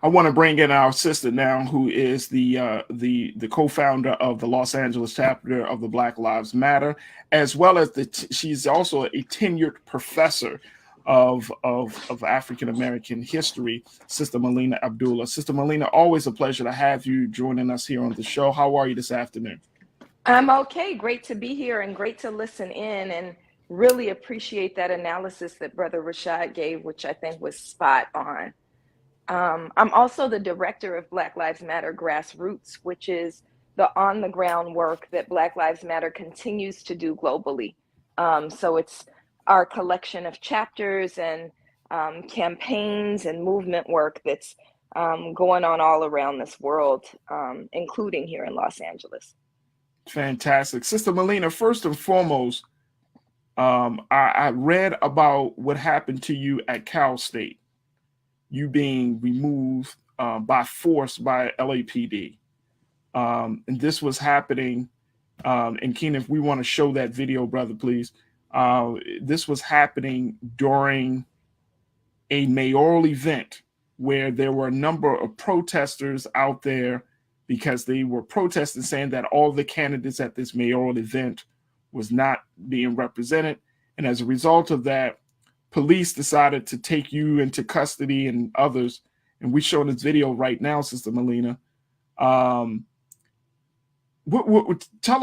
I want to bring in our sister now, who is the co-founder of the Los Angeles chapter of the Black Lives Matter, as well as she's also a tenured professor of African American history, Sister Melina Abdullah. Sister Melina, always a pleasure to have you joining us here on the show. How are you this afternoon? I'm okay. Great to be here and great to listen in, and really appreciate that analysis that Brother Rashad gave, which I think was spot on. I'm also the director of Black Lives Matter Grassroots, which is the on the ground work that Black Lives Matter continues to do globally. So it's our collection of chapters and campaigns and movement work that's going on all around this world, including here in Los Angeles. Fantastic. Sister Melina, first and foremost, I read about what happened to you at Cal State, you being removed by force by LAPD. And this was happening, and Keenan, if we want to show that video, brother, please. This was happening during a mayoral event where there were a number of protesters out there because they were protesting, saying that all the candidates at this mayoral event was not being represented. And as a result of that, police decided to take you into custody and others. And we show this video right now, Sister Melina. Tell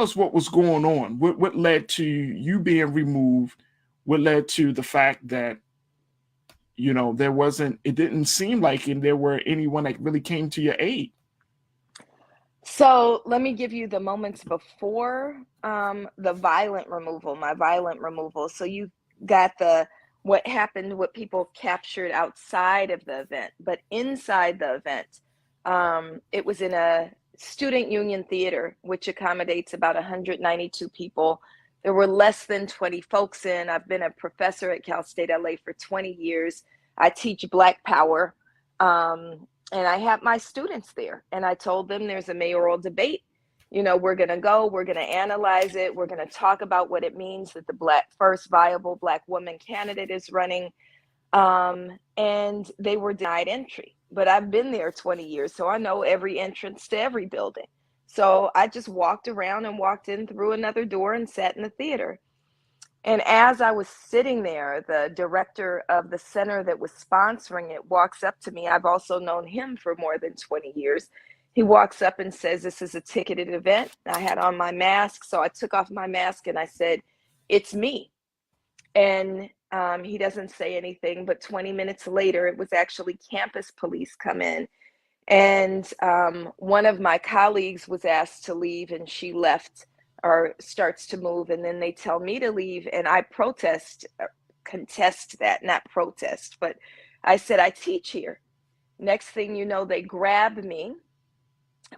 us what was going on. What led to you being removed? What led to the fact that, you know, it didn't seem like there were anyone that really came to your aid? So let me give you the moments before the violent removal, my violent removal. So you got what happened, what people captured outside of the event, but inside the event, it was in a student union theater, which accommodates about 192 people. There were less than 20 folks in. I've been a professor at Cal State LA for 20 years. I teach Black Power. And I had my students there, and I told them there's a mayoral debate. You know, we're going to go, we're going to analyze it. We're going to talk about what it means that the first viable Black woman candidate is running. And they were denied entry, but I've been there 20 years, so I know every entrance to every building. So I just walked around and walked in through another door and sat in the theater. And as I was sitting there, the director of the center that was sponsoring it walks up to me. I've also known him for more than 20 years. He walks up and says, "This is a ticketed event." I had on my mask, so I took off my mask and I said, "It's me." And he doesn't say anything, but 20 minutes later, it was actually campus police come in. And one of my colleagues was asked to leave, and she left or starts to move, and then they tell me to leave, and I contest that, not protest, but I said, "I teach here." Next thing you know, they grab me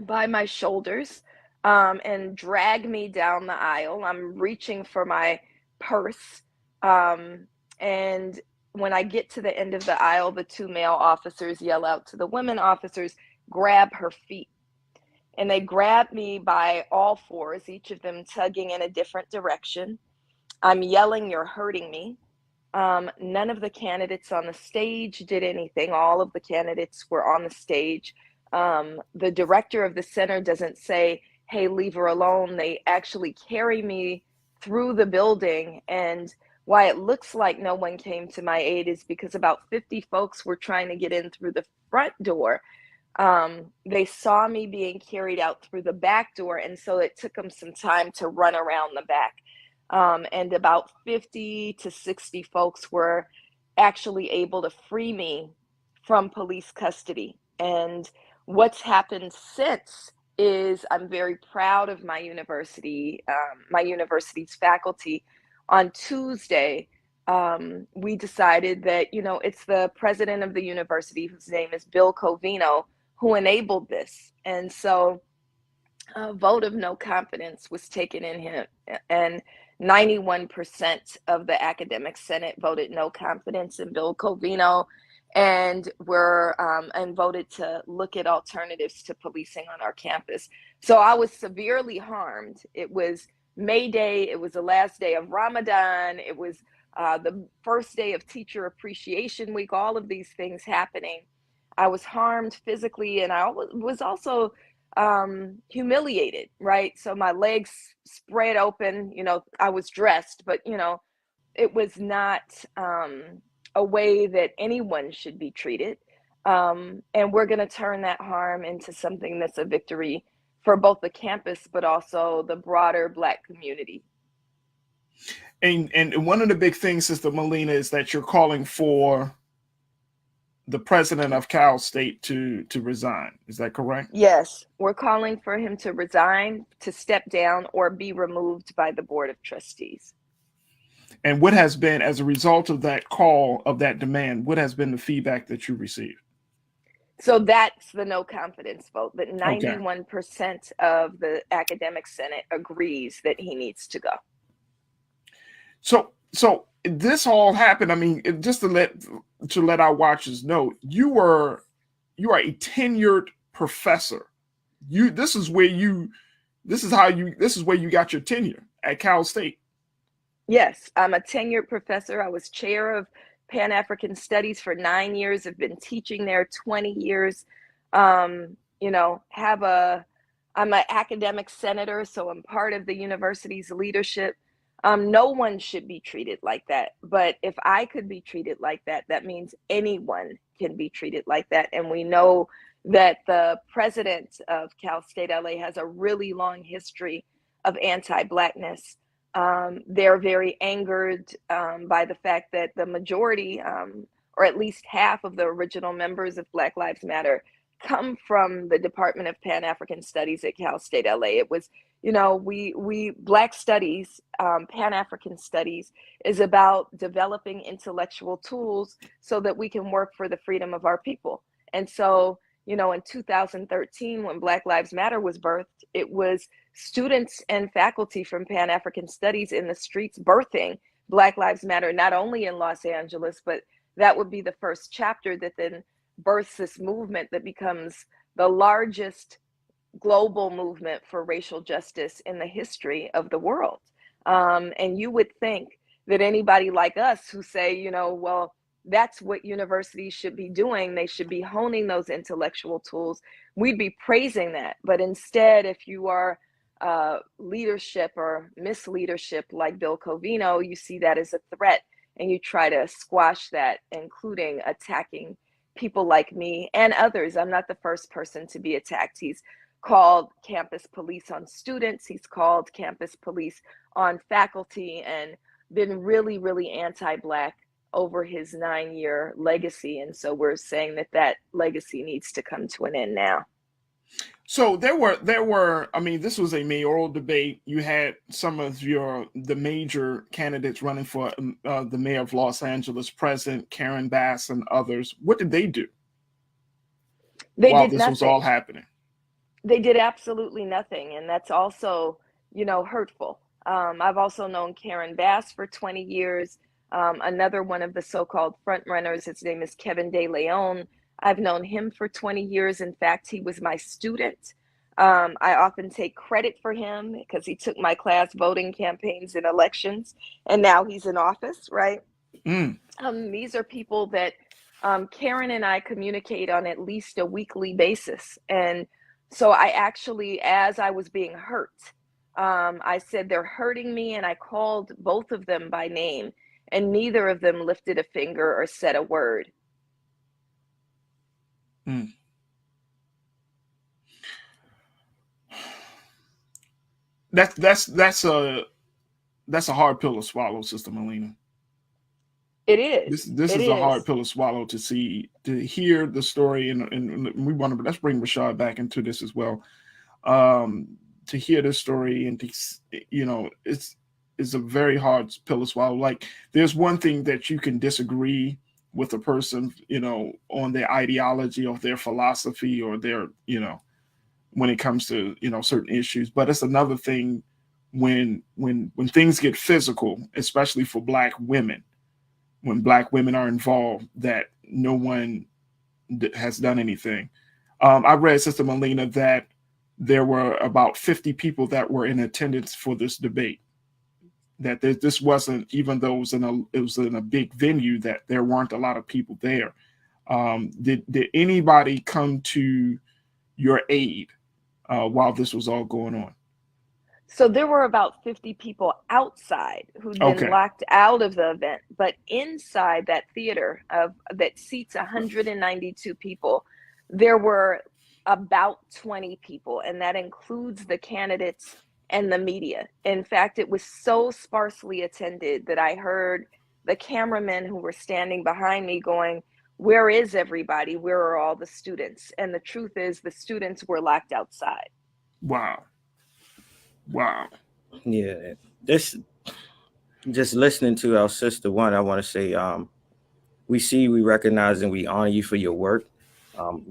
by my shoulders and drag me down the aisle. I'm reaching for my purse, and when I get to the end of the aisle, the two male officers yell out to the women officers, "Grab her feet." And they grabbed me by all fours, each of them tugging in a different direction. I'm yelling, "You're hurting me." None of the candidates on the stage did anything. All of the candidates were on the stage. The director of the center doesn't say, "Hey, leave her alone." They actually carry me through the building. And why it looks like no one came to my aid is because about 50 folks were trying to get in through the front door. They saw me being carried out through the back door, and so it took them some time to run around the back. And about 50 to 60 folks were actually able to free me from police custody. And what's happened since is I'm very proud of my university, my university's faculty. On Tuesday, we decided that, you know, it's the president of the university, whose name is Bill Covino, who enabled this. And so a vote of no confidence was taken in him, and 91% of the academic senate voted no confidence in Bill Covino, and and voted to look at alternatives to policing on our campus. So I was severely harmed. It was May Day. It was the last day of Ramadan. It was the first day of Teacher Appreciation Week. All of these things happening. I was harmed physically, and I was also humiliated, right? So my legs spread open, I was dressed, but it was not a way that anyone should be treated. And we're going to turn that harm into something that's a victory for both the campus, but also the broader Black community. And one of the big things, Sister Melina, is that you're calling for the president of Cal State to resign. Is that correct? Yes, we're calling for him to resign, to step down, or be removed by the Board of Trustees. And what has been, as a result of that call, of that demand, what has been the feedback that you received? So that's the no confidence vote, that Okay. 91% of the academic senate agrees that he needs to go. So this all happened. I mean, just to let our watchers know, you are a tenured professor. This is where you got your tenure at Cal State. Yes, I'm a tenured professor. I was chair of Pan-African Studies for 9 years. I've been teaching there 20 years. I'm an academic senator, so I'm part of the university's leadership. No one should be treated like that. But if I could be treated like that, that means anyone can be treated like that. And we know that the president of Cal State LA has a really long history of anti-Blackness. They're very angered by the fact that the majority, or at least half of the original members of Black Lives Matter, come from the Department of Pan-African Studies at Cal State LA. It was, we Black studies, Pan-African studies is about developing intellectual tools so that we can work for the freedom of our people. And so, in 2013, when Black Lives Matter was birthed, it was students and faculty from Pan-African Studies in the streets birthing Black Lives Matter, not only in Los Angeles, but that would be the first chapter that then births this movement that becomes the largest global movement for racial justice in the history of the world. And you would think that anybody like us who say, well, that's what universities should be doing, they should be honing those intellectual tools, we'd be praising that. But instead, if you are leadership or misleadership like Bill Covino, you see that as a threat and you try to squash that, including attacking people like me and others. I'm not the first person to be attacked. He's called campus police on students, he's called campus police on faculty, and been really, really anti-Black over his 9-year legacy. And so we're saying that legacy needs to come to an end now. So there were, I mean, this was a mayoral debate. You had some of the major candidates running for the mayor of Los Angeles, President Karen Bass and others. What did they do while this was all happening? They did absolutely nothing. And that's also, hurtful. I've also known Karen Bass for 20 years. Another one of the so-called front runners, his name is Kevin De Leon. I've known him for 20 years. In fact, he was my student. I often take credit for him because he took my class voting campaigns and elections, and now he's in office, right? These are people that Karen and I communicate on at least a weekly basis. And so I actually, as I was being hurt, I said, they're hurting me, and I called both of them by name, and neither of them lifted a finger or said a word. That's a hard pill to swallow, Sister Melina. It is. This is a hard pill to swallow, to hear the story, and we want to, let's bring Rashad back into this as well. To hear this story, and it's a very hard pill to swallow. Like, there's one thing that you can disagree with a person, on their ideology or their philosophy or their, when it comes to, certain issues. But it's another thing when things get physical, especially for Black women, when Black women are involved, that no one has done anything. I read, Sister Melina, that there were about 50 people that were in attendance for this debate. That this wasn't, even though it was in a big venue, that there weren't a lot of people there. Did anybody come to your aid while this was all going on? So there were about 50 people outside who'd been Okay. locked out of the event, but inside that theater that seats 192 people, there were about 20 people, and that includes the candidates and the media. In fact, it was so sparsely attended that I heard the cameramen who were standing behind me going, "Where is everybody? Where are all the students?" And the truth is, the students were locked outside. Wow. Wow. Yeah, this just listening to our sister one, I want to say, we see, we recognize, and we honor you for your work.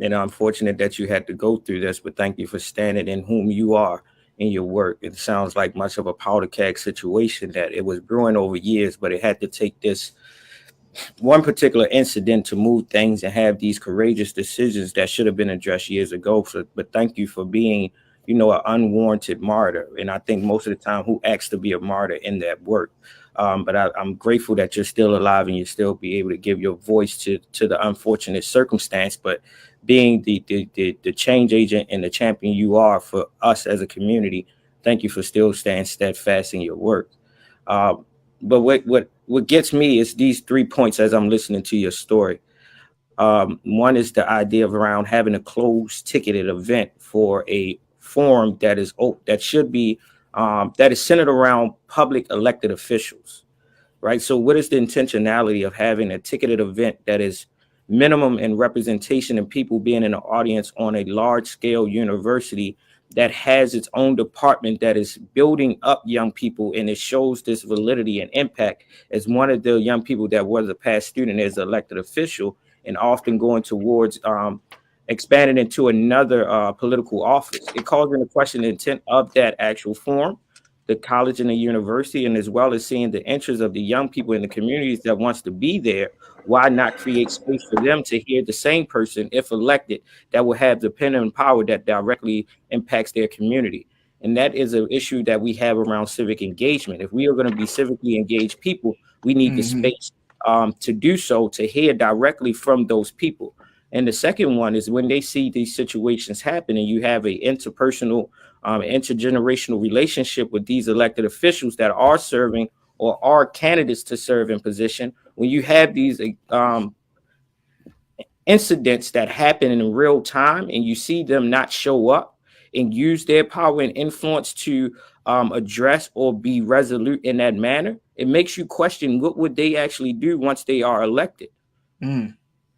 And I'm fortunate that you had to go through this, but thank you for standing in whom you are in your work. It sounds like much of a powder keg situation that it was brewing over years, but it had to take this one particular incident to move things and have these courageous decisions that should have been addressed years ago. But thank you for being, an unwarranted martyr. And I think most of the time, who acts to be a martyr in that work. But I'm grateful that you're still alive and you still be able to give your voice to the unfortunate circumstance. But being the change agent and the champion you are for us as a community, thank you for still staying steadfast in your work. Um, but what gets me is these 3 points as I'm listening to your story. One is the idea of around having a closed ticketed event for a forum that should be that is centered around public elected officials, right? So what is the intentionality of having a ticketed event that is minimum in representation and people being in the audience on a large scale university that has its own department that is building up young people, and it shows this validity and impact as one of the young people that was a past student as an elected official and often going towards expanding into another political office. It calls into question the intent of that actual forum, the college and the university, and as well as seeing the interests of the young people in the communities that wants to be there. Why not create space for them to hear the same person, if elected, that will have the pen and power that directly impacts their community? And that is an issue that we have around civic engagement. If we are going to be civically engaged people, we need the Mm-hmm. space to do so, to hear directly from those people. And the second one is when they see these situations happen and you have a interpersonal, intergenerational relationship with these elected officials that are serving or are candidates to serve in position. When you have these incidents that happen in real time and you see them not show up and use their power and influence to address or be resolute in that manner, it makes you question what would they actually do once they are elected. Mm.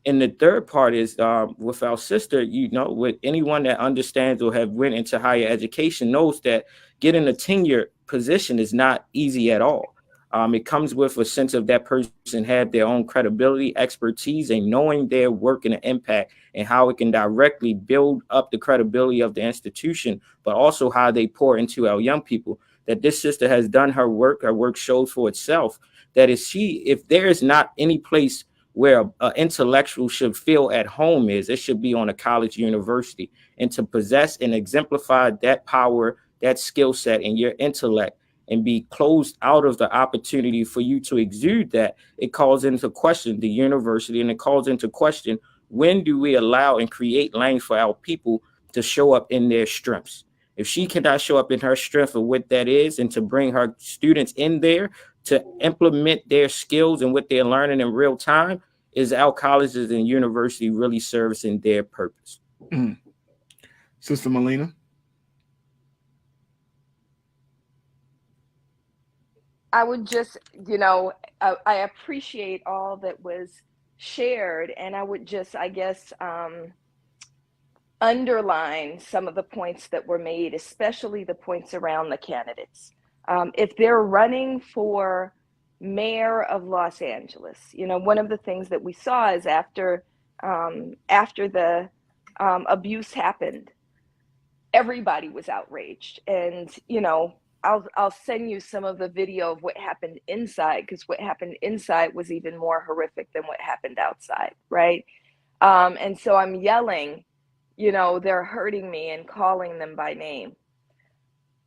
And the third part is with our sister, with anyone that understands or have went into higher education knows that getting a tenure position is not easy at all. It comes with a sense of that person have their own credibility, expertise, and knowing their work and the impact and how it can directly build up the credibility of the institution, but also how they pour into our young people. That this sister has done her work shows for itself. That if there is not any place where an intellectual should feel at home it should be on a college university. And to possess and exemplify that power, that skill set, and your intellect, and be closed out of the opportunity for you to exude that, it calls into question the university, and it calls into question when do we allow and create lanes for our people to show up in their strengths. If she cannot show up in her strength of what that is, and to bring her students in there to implement their skills and what they're learning in real time, is our colleges and university really servicing their purpose? Mm. Sister Melina? I would just, I appreciate all that was shared, and I would just, I guess, underline some of the points that were made, especially the points around the candidates. If they're running for mayor of Los Angeles, one of the things that we saw is after the abuse happened, everybody was outraged, and I'll send you some of the video of what happened inside, because what happened inside was even more horrific than what happened outside, right? And so I'm yelling, they're hurting me, and calling them by name.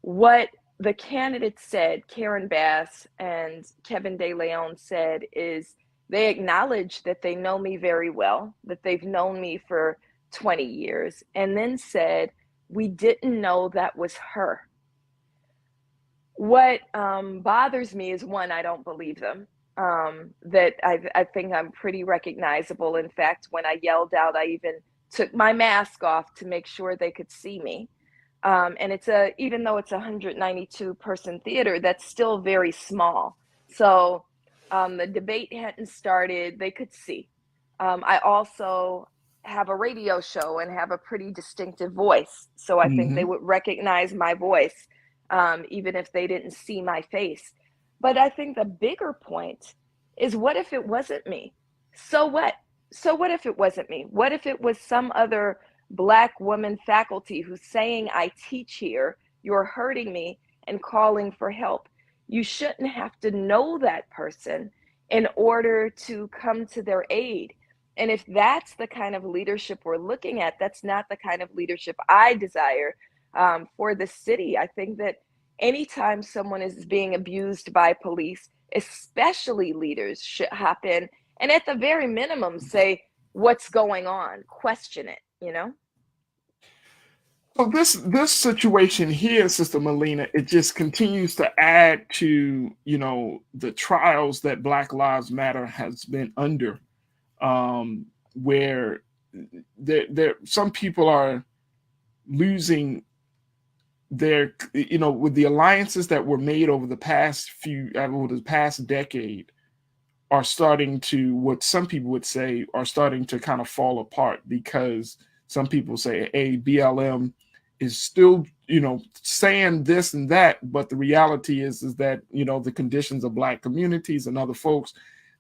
What the candidates said, Karen Bass and Kevin De Leon said, is They acknowledge that they know me very well, that they've known me for 20 years, and then said, "We didn't know that was her." What bothers me is, one, I don't believe them. That I think I'm pretty recognizable. In fact, when I yelled out, I even took my mask off to make sure they could see me. And even though it's a 192 person theater, that's still very small. So the debate hadn't started, they could see. I also have a radio show and have a pretty distinctive voice. So I think they would recognize my voice, even if they didn't see my face. But I think the bigger point is, what if it wasn't me? So what? So what if it wasn't me? What if it was some other Black woman faculty who's saying, "I teach here, you're hurting me," and calling for help? You shouldn't have to know that person in order to come to their aid. And if that's the kind of leadership we're looking at, that's not the kind of leadership I desire for the city. I think that anytime someone is being abused by police, especially leaders, should hop in and at the very minimum say, "What's going on?" Question it, you know? So this situation here, Sister Melina, it just continues to add to, the trials that Black Lives Matter has been under, where there some people are losing their, with the alliances that were made over the past decade, are starting to, what some people would say, are starting to kind of fall apart, because some people say, hey, BLM is still, saying this and that, but the reality is that, the conditions of Black communities and other folks,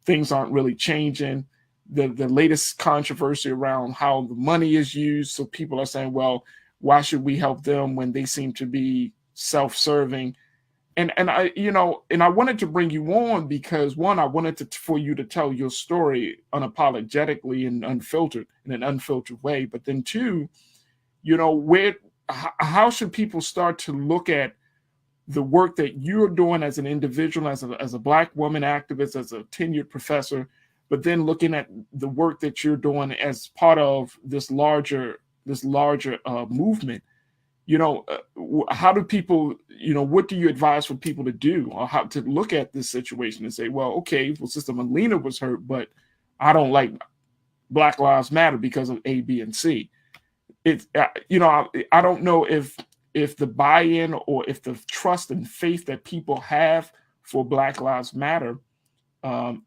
things aren't really changing. The latest controversy around how the money is used, so people are saying, well, why should we help them when they seem to be self-serving? And I wanted to bring you on because, one, I wanted for you to tell your story unapologetically and unfiltered, in an unfiltered way. But then two, how should people start to look at the work that you're doing as an individual, as a Black woman activist, as a tenured professor, but then looking at the work that you're doing as part of this larger movement? How do people, what do you advise for people to do, or how to look at this situation and say, well, okay, well, Sister Melina was hurt, but I don't like Black Lives Matter because of A, B, and C. It's, I don't know if the buy-in or if the trust and faith that people have for Black Lives Matter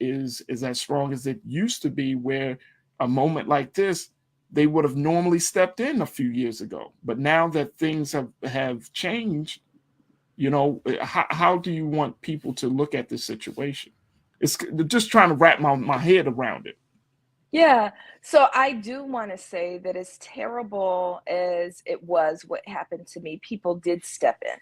is as strong as it used to be, where a moment like this, they would have normally stepped in a few years ago. But now that things have changed, how do you want people to look at this situation? It's just trying to wrap my head around it. Yeah. So I do want to say that, as terrible as it was, what happened to me, people did step in.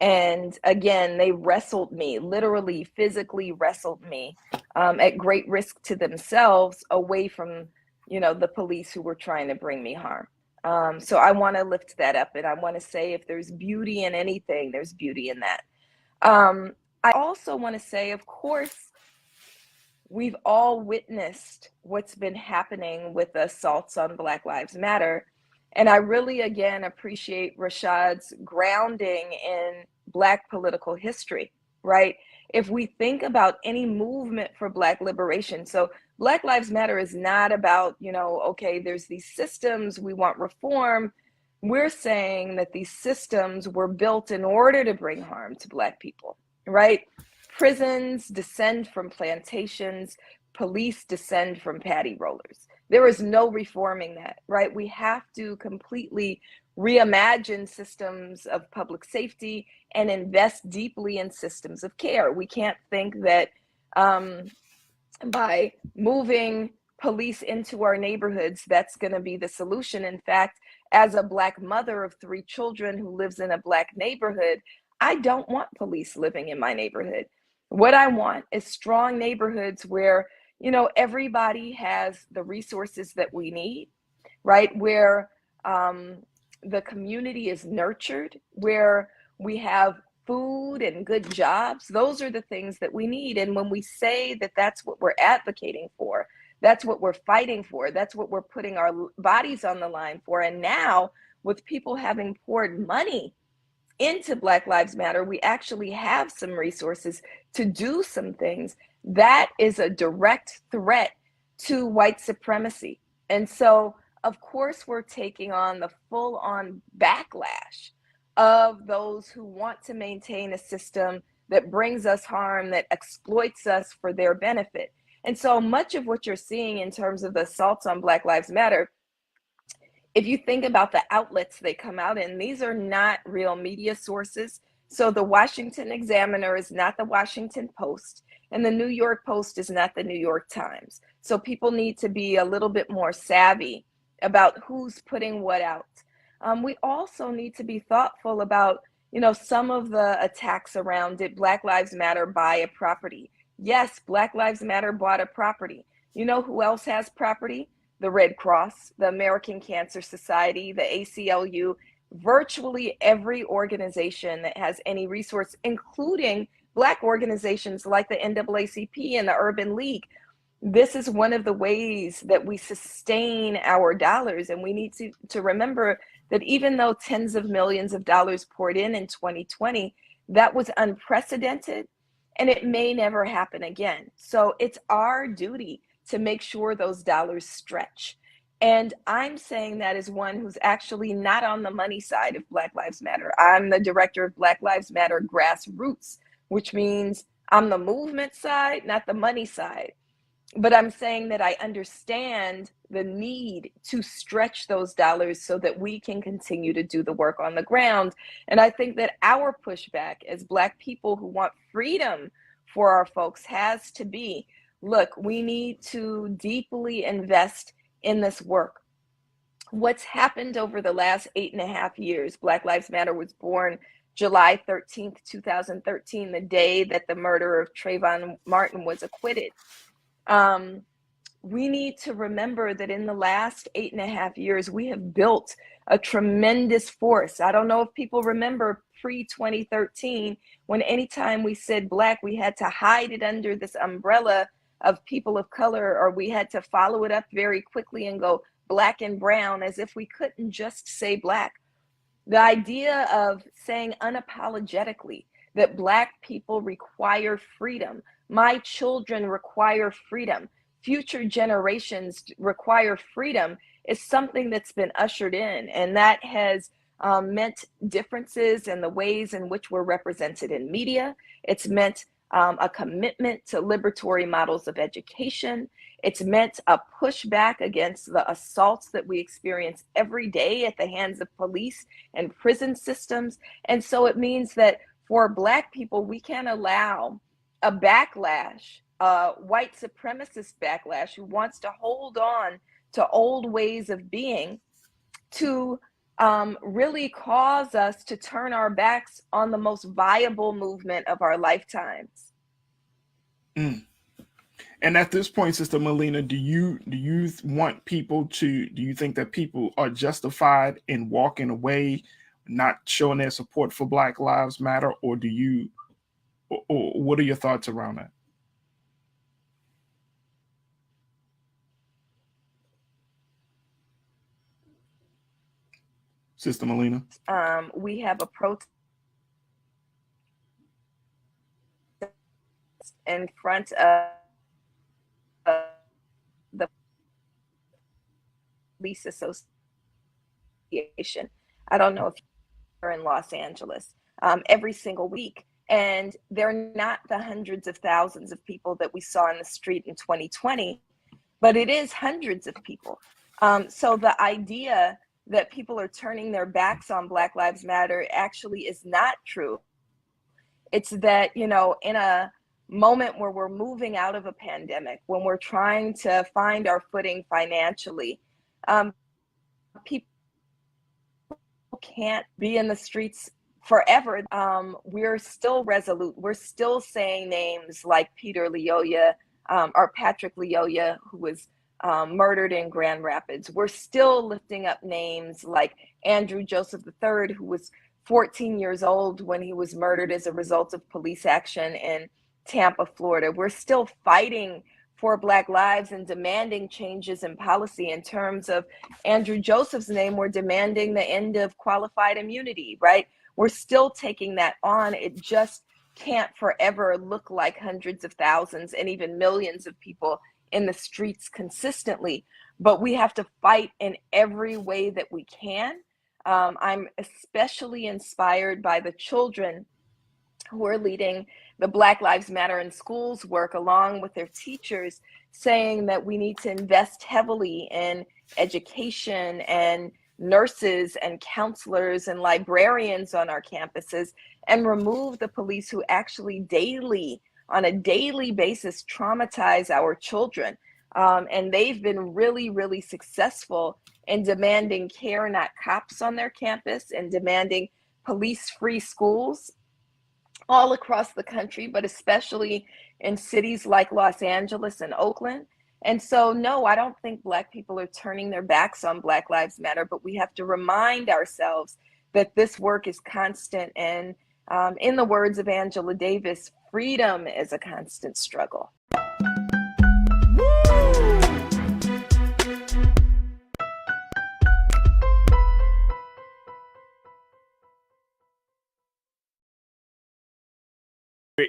And again, they wrestled me, literally, physically wrestled me at great risk to themselves, away from, the police who were trying to bring me harm. So I want to lift that up. And I want to say, if there's beauty in anything, there's beauty in that. I also want to say, of course, we've all witnessed what's been happening with the assaults on Black Lives Matter. And I really, again, appreciate Rashad's grounding in Black political history, right? If we think about any movement for Black liberation, so Black Lives Matter is not about, okay, there's these systems, we want reform. We're saying that these systems were built in order to bring harm to Black people, right? Prisons descend from plantations, police descend from paddy rollers. There is no reforming that, right? We have to completely reimagine systems of public safety and invest deeply in systems of care. We can't think that by moving police into our neighborhoods, that's going to be the solution. In fact, as a Black mother of 3 children who lives in a Black neighborhood, I don't want police living in my neighborhood. What I want is strong neighborhoods where, everybody has the resources that we need, right? Where the community is nurtured, where we have food and good jobs, those are the things that we need. And when we say that that's what we're advocating for, that's what we're fighting for, that's what we're putting our bodies on the line for. And now, with people having poured money into Black Lives Matter, we actually have some resources to do some things. That is a direct threat to white supremacy. And so, of course, we're taking on the full-on backlash of those who want to maintain a system that brings us harm, that exploits us for their benefit. And so much of what you're seeing in terms of the assaults on Black Lives Matter, if you think about the outlets they come out in, these are not real media sources. So the Washington Examiner is not the Washington Post, and the New York Post is not the New York Times. So people need to be a little bit more savvy about who's putting what out. We also need to be thoughtful about, some of the attacks around, did Black Lives Matter buy a property? Yes, Black Lives Matter bought a property. You know who else has property? The Red Cross, the American Cancer Society, the ACLU, virtually every organization that has any resource, including Black organizations like the NAACP and the Urban League. This is one of the ways that we sustain our dollars. And we need to remember that even though tens of millions of dollars poured in 2020, that was unprecedented and it may never happen again. So it's our duty to make sure those dollars stretch. And I'm saying that as one who's actually not on the money side of Black Lives Matter. I'm the director of Black Lives Matter Grassroots, which means I'm the movement side, not the money side. But I'm saying that I understand the need to stretch those dollars so that we can continue to do the work on the ground. And I think that our pushback as Black people who want freedom for our folks has to be, look, we need to deeply invest in this work. What's happened over the last 8.5 years, Black Lives Matter was born July 13th, 2013, the day that the murder of Trayvon Martin was acquitted. We need to remember that in the last 8.5 years, we have built a tremendous force. I don't know if people remember pre-2013, when anytime we said Black, we had to hide it under this umbrella of people of color, or we had to follow it up very quickly and go Black and brown, as if we couldn't just say Black. The idea of saying unapologetically that Black people require freedom, my children require freedom, future generations require freedom, is something that's been ushered in. And that has meant differences in the ways in which we're represented in media. It's meant a commitment to liberatory models of education. It's meant a pushback against the assaults that we experience every day at the hands of police and prison systems. And so it means that for Black people, we can't allow a backlash, white supremacist backlash, who wants to hold on to old ways of being, to really cause us to turn our backs on the most viable movement of our lifetimes. Mm. And at this point, Sister Melina, do you want people to? Do you think that people are justified in walking away, not showing their support for Black Lives Matter, or do you? Or what are your thoughts around that? Sister Melina? We have a protest in front of the Police Association. I don't know if you're in Los Angeles, every single week. And they're not the hundreds of thousands of people that we saw in the street in 2020, but it is hundreds of people. So the idea that people are turning their backs on Black Lives Matter actually is not true. It's that, in a moment where we're moving out of a pandemic, when we're trying to find our footing financially, people can't be in the streets forever. We're still resolute. We're still saying names like Peter Leoya, or Patrick Leoya, who was murdered in Grand Rapids. We're still lifting up names like Andrew Joseph III, who was 14 years old when he was murdered as a result of police action in Tampa, Florida. We're still fighting for Black lives and demanding changes in policy. In terms of Andrew Joseph's name, we're demanding the end of qualified immunity, right? We're still taking that on. It just can't forever look like hundreds of thousands and even millions of people in the streets consistently. But we have to fight in every way that we can. I'm especially inspired by the children who are leading the Black Lives Matter in Schools work along with their teachers, saying that we need to invest heavily in education and nurses and counselors and librarians on our campuses, and remove the police who actually on a daily basis, traumatize our children. And they've been really, really successful in demanding care, not cops on their campus, and demanding police-free schools all across the country, but especially in cities like Los Angeles and Oakland. And so, no, I don't think Black people are turning their backs on Black Lives Matter, but we have to remind ourselves that this work is constant. And in the words of Angela Davis, freedom is a constant struggle.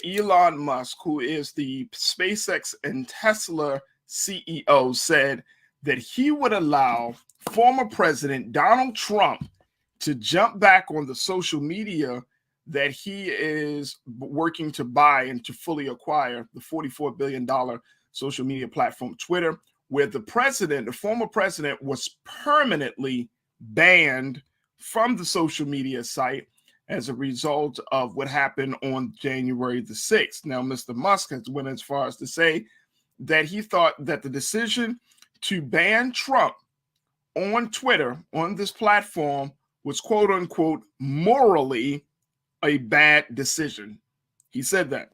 Elon Musk, who is the SpaceX and Tesla CEO, said that he would allow former President Donald Trump to jump back on the social media that he is working to buy and to fully acquire, the $44 billion social media platform Twitter, where the former president, was permanently banned from the social media site as a result of what happened on January the 6th. Now, Mr. Musk has went as far as to say that he thought that the decision to ban Trump on Twitter, on this platform, was quote unquote morally a bad decision. He said that.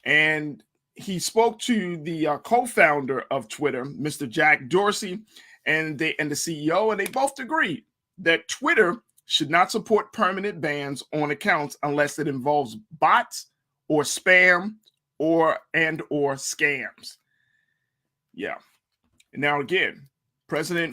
And he spoke to the co-founder of Twitter, Mr. Jack Dorsey, and the CEO, and they both agreed that Twitter should not support permanent bans on accounts unless it involves bots or spam or scams. Yeah. Now again,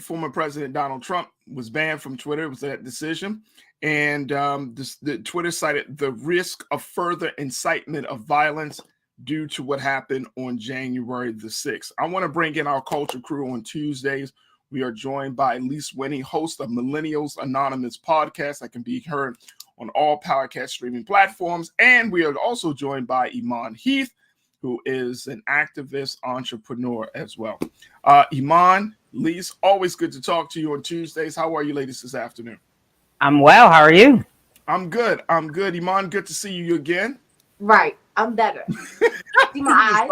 former President Donald Trump was banned from Twitter. It was that decision. And the Twitter cited the risk of further incitement of violence due to what happened on January the 6th. I want to bring in our culture crew on Tuesdays. We are joined by Lise Winnie, host of Millennials Anonymous podcast that can be heard on all podcast streaming platforms. And we are also joined by Iman Heath, who is an activist entrepreneur as well. Iman, Lise, always good to talk to you on Tuesdays. How are you ladies this afternoon? I'm well. How are you? I'm good. Iman, good to see you again. Right. I'm better. See my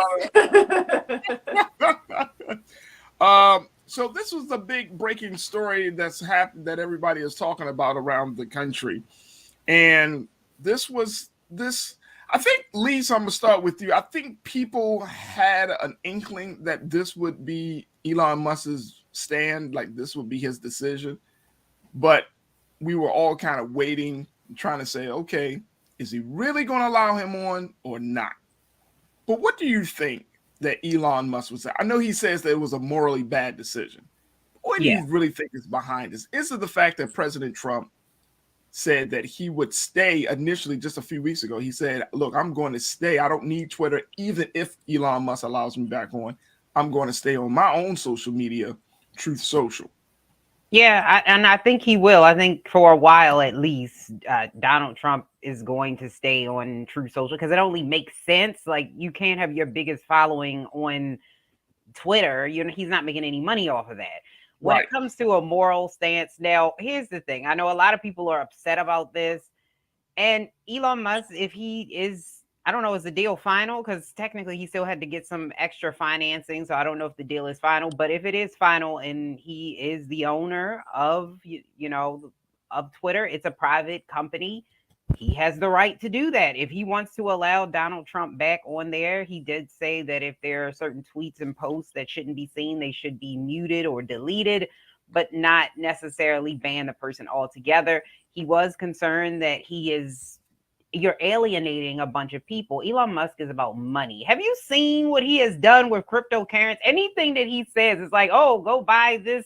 eyes. So this was the big breaking story that's happened that everybody is talking about around the country. And I think, Lise, I'm going to start with you. I think people had an inkling that this would be Elon Musk's stand, like this would be his decision. But we were all kind of waiting, trying to say, okay, is he really going to allow him on or not? But what do you think that Elon Musk would say? I know he says that it was a morally bad decision. What do you really think is behind this? Is it the fact that President Trump said that he would stay initially just a few weeks ago? He said, look, I'm going to stay. I don't need Twitter. Even if Elon Musk allows me back on, I'm going to stay on my own social media, Truth Social. Yeah, I think he will. I think for a while at least, Donald Trump is going to stay on Truth Social because it only makes sense. Like, you can't have your biggest following on Twitter. He's not making any money off of that. When it comes to a moral stance, now, here's the thing. I know a lot of people are upset about this. And Elon Musk, if he is, I don't know, is the deal final? Because technically he still had to get some extra financing. So I don't know if the deal is final. But if it is final and he is the owner of, of Twitter, it's a private company. He has the right to do that. If he wants to allow Donald Trump back on there, he did say that if there are certain tweets and posts that shouldn't be seen, they should be muted or deleted, but not necessarily ban the person altogether. he was concerned that you're alienating a bunch of people. Elon Musk is about money. Have you seen what he has done with cryptocurrency? Anything that he says is like, oh, go buy this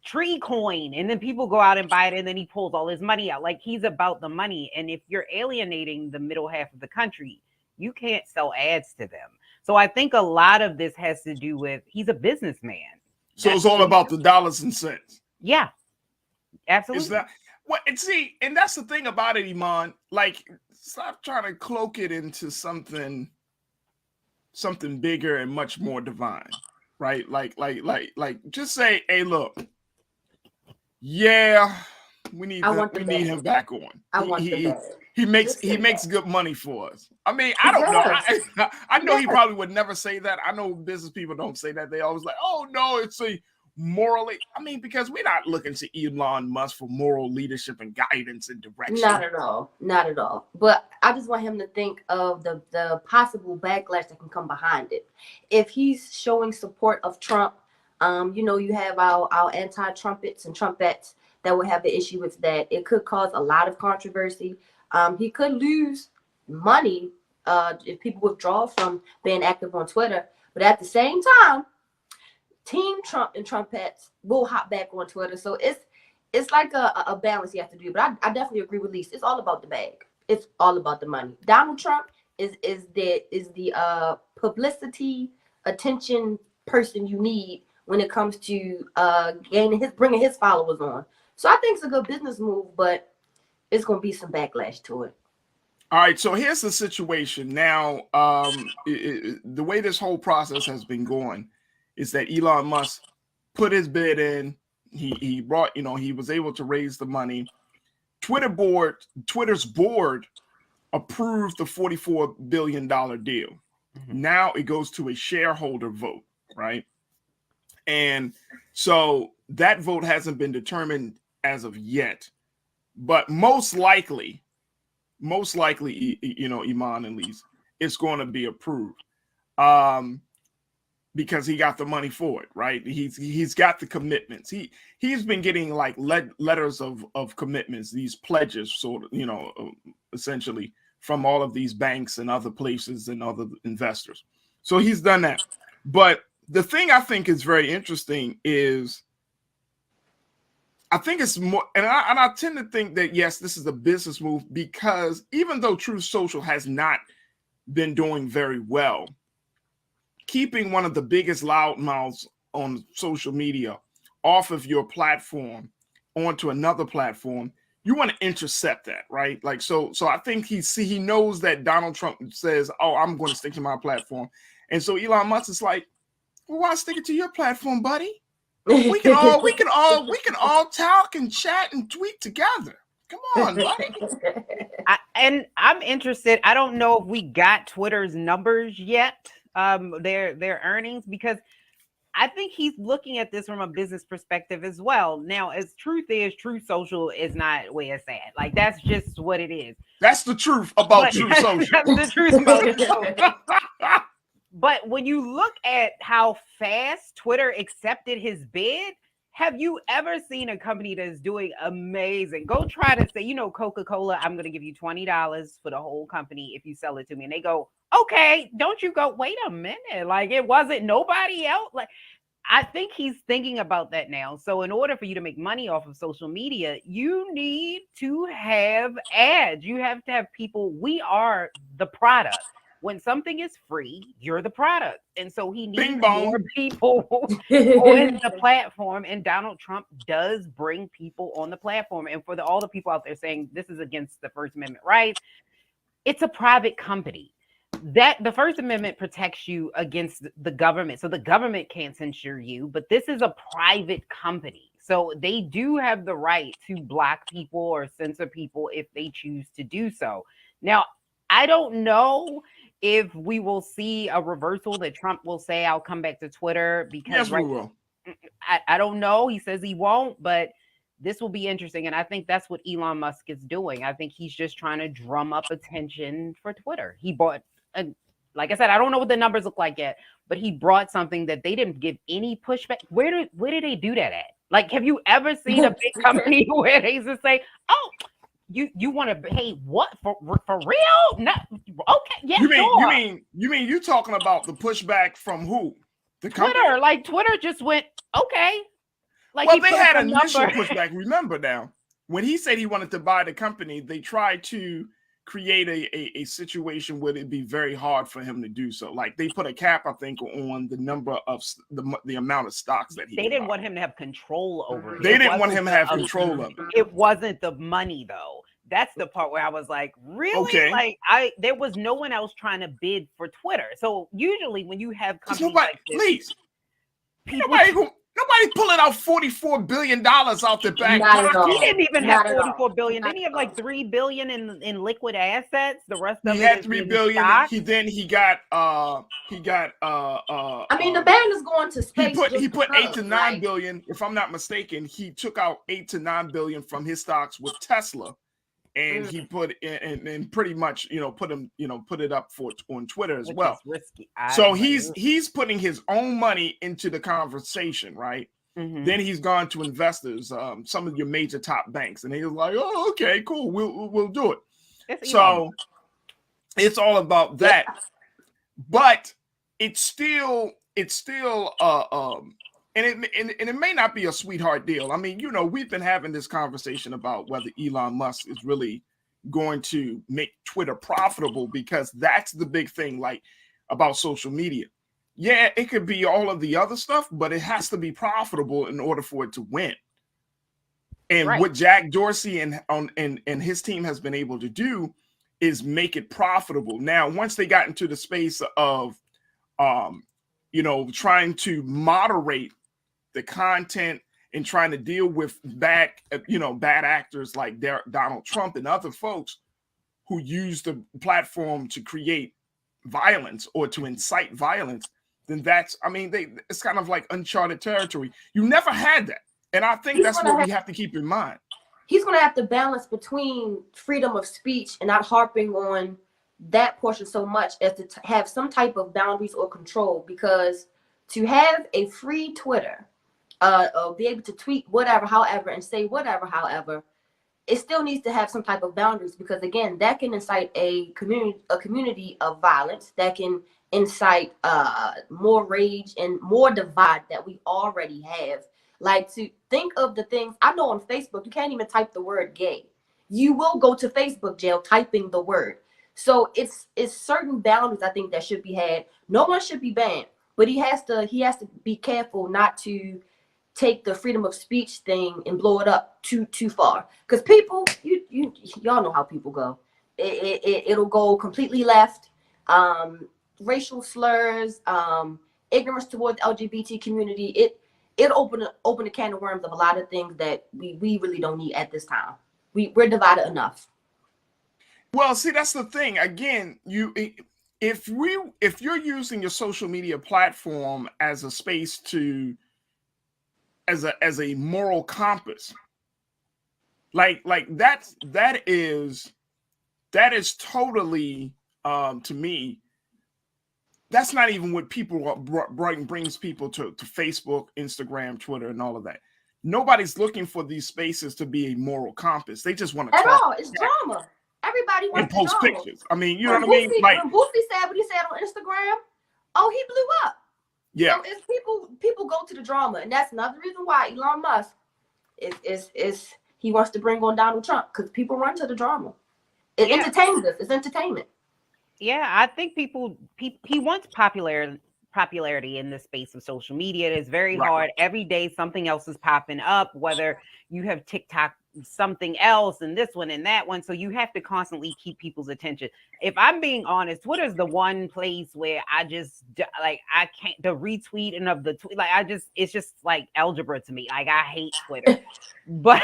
tree coin, and then people go out and buy it, and then he pulls all his money out. Like, he's about the money. And if you're alienating the middle half of the country, you can't sell ads to them. So I think a lot of this has to do with, he's a businessman. So it's all about the dollars and cents. Yeah, absolutely. Is that what? And see, and that's the thing about it, Iman. Like, stop trying to cloak it into something bigger and much more divine, right? Like, just say, hey, look, yeah, we need him back on. He makes good money for us. I mean, I don't know. I know he probably would never say that. I know business people don't say that. They always like, oh no, it's a morally. I mean, because we're not looking to Elon Musk for moral leadership and guidance and direction. Not at all. But I just want him to think of the possible backlash that can come behind it. If he's showing support of Trump, you have our anti-trumpets and Trumpettes that will have the issue with that. It could cause a lot of controversy. He could lose money if people withdraw from being active on Twitter. But at the same time, Team Trump and Trumpettes will hop back on Twitter. So it's like a balance you have to do. But I definitely agree with Lisa. It's all about the bag. It's all about the money. Donald Trump is the publicity, attention person you need when it comes to bringing his followers on. So I think it's a good business move, but it's going to be some backlash to it. All right, so here's the situation now. The way this whole process has been going is that Elon Musk put his bid in. He brought, he was able to raise the money. Twitter's board approved the $44 billion deal. Mm-hmm. Now it goes to a shareholder vote, right? And so that vote hasn't been determined as of yet, but most likely, Iman and Lise, it's going to be approved because he got the money for it, right? He's got the commitments. He's been getting like letters of commitments, these pledges, sort of, essentially from all of these banks and other places and other investors. So he's done that. But the thing I think is very interesting is, I think it's more, and I tend to think that, yes, this is a business move, because even though Truth Social has not been doing very well, keeping one of the biggest loudmouths on social media off of your platform onto another platform, you want to intercept that, right? Like, so I think he knows that Donald Trump says, oh, I'm going to stick to my platform. And so Elon Musk is like, well, why stick it to your platform, buddy? We can all talk and chat and tweet together. Come on, buddy. And I'm interested. I don't know if we got Twitter's numbers yet, their earnings, because I think he's looking at this from a business perspective as well. Now, as Truth Social is not where it's at. Like, that's just what it is. That's the truth about Truth Social. That's the truth about it. But when you look at how fast Twitter accepted his bid, have you ever seen a company that's doing amazing? Go try to say, Coca-Cola, I'm going to give you $20 for the whole company if you sell it to me. And they go, okay, don't you go, wait a minute. Like, it wasn't nobody else. Like, I think he's thinking about that now. So in order for you to make money off of social media, you need to have ads. You have to have people. We are the product. When something is free, you're the product. And so he needs more people on the platform. And Donald Trump does bring people on the platform. And for all the people out there saying this is against the First Amendment rights, it's a private company. That the First Amendment protects you against the government. So the government can't censure you, but this is a private company. So they do have the right to block people or censor people if they choose to do so. Now, I don't know if we will see a reversal that Trump will say, I'll come back to Twitter, because we will. I don't know. He says he won't, but this will be interesting. And I think that's what Elon Musk is doing. I think he's just trying to drum up attention for Twitter. He bought, like I said, I don't know what the numbers look like yet, but he brought something that they didn't give any pushback. Where did they do that at? Like, have you ever seen a big company where they just say, "Oh, you want to pay what for real? No, okay, yeah, sure." You mean you talking about the pushback from who? The company? Twitter, like Twitter just went, okay. Like, well, he they put had up a initial number. pushback. Remember now, when he said he wanted to buy the company, they tried to create a situation where it'd be very hard for him to do so. Like, they put a cap, I think, on the number of the amount of stocks that he. They didn't want him to have control over it. They didn't want him to have control of it. It wasn't the money, though. That's the part where I was like, really? Okay. Like, there was no one else trying to bid for Twitter. So usually when you have companies nobody, like this, please, people, nobody pulling out $44 billion out the back pocket. He didn't even have $44 billion. Didn't he have like $3 billion in liquid assets? The rest of he it had is $3 in billion. stock. He got I mean, the band is going to space. He put 8 to 9 billion, if I'm not mistaken. He took out 8 to 9 billion from his stocks with Tesla, and he put in and pretty much put it up on Twitter as well. Risky. So he's putting his own money into the conversation, right? Mm-hmm. Then he's gone to investors, some of your major top banks, and he was like, "Oh, okay, cool, we'll do it." So it's all about that, but it's still and it may not be a sweetheart deal. I mean, we've been having this conversation about whether Elon Musk is really going to make Twitter profitable, because that's the big thing, like, about social media. Yeah, it could be all of the other stuff, but it has to be profitable in order for it to win. And what Jack Dorsey and his team has been able to do is make it profitable. Now, once they got into the space of trying to moderate the content and trying to deal with bad actors like Donald Trump and other folks who use the platform to create violence or to incite violence, then it's kind of like uncharted territory. You never had that. And I think that's what we have to keep in mind. He's going to have to balance between freedom of speech and not harping on that portion so much as to have some type of boundaries or control, because to have a free Twitter, or be able to tweet whatever, however, and say whatever, however, it still needs to have some type of boundaries, because again, that can incite a community of violence, that can incite more rage and more divide that we already have. Like, to think of the things I know on Facebook, you can't even type the word gay. You will go to Facebook jail typing the word. So it's certain boundaries, I think, that should be had. No one should be banned, but he has to be careful not to take the freedom of speech thing and blow it up too far. Because people, y'all know how people go. It'll go completely left. Racial slurs, ignorance towards the LGBT community. It'll open a can of worms of a lot of things that we really don't need at this time. We're divided enough. Well, see, that's the thing. Again, if you're using your social media platform as a space as a moral compass, like that is totally to me, that's not even what people brings people to Facebook, Instagram, Twitter, and all of that. Nobody's looking for these spaces to be a moral compass. They just want to at all. It's drama. Everybody wants to post drama. pictures. I mean, you know what I mean? Like, when Boosie said what he said on Instagram, he blew up. Yeah. So it's people go to the drama, and that's another reason why Elon Musk is he wants to bring on Donald Trump, because people run to the drama. It entertains us. It's entertainment. Yeah, I think he wants popularity in the space of social media. It is very hard. Every day something else is popping up, whether you have TikTok, something else, and this one and that one. So you have to constantly keep people's attention. If I'm being honest, Twitter's the one place where I can't, the retweeting of the tweet, it's just like algebra to me. Like, I hate Twitter. But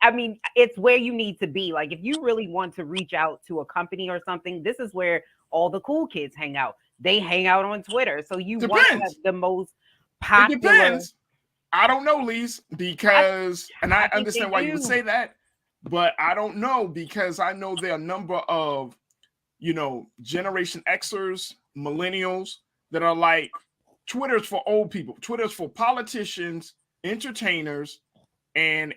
I mean, it's where you need to be. Like, if you really want to reach out to a company or something, this is where all the cool kids hang out. They hang out on Twitter. So you want to have the most popular. It depends. I don't know, Lise, because I understand why you would say that, but I don't know, because I know there are a number of, Generation Xers, millennials that are like, Twitter's for old people. Twitter's for politicians entertainers, and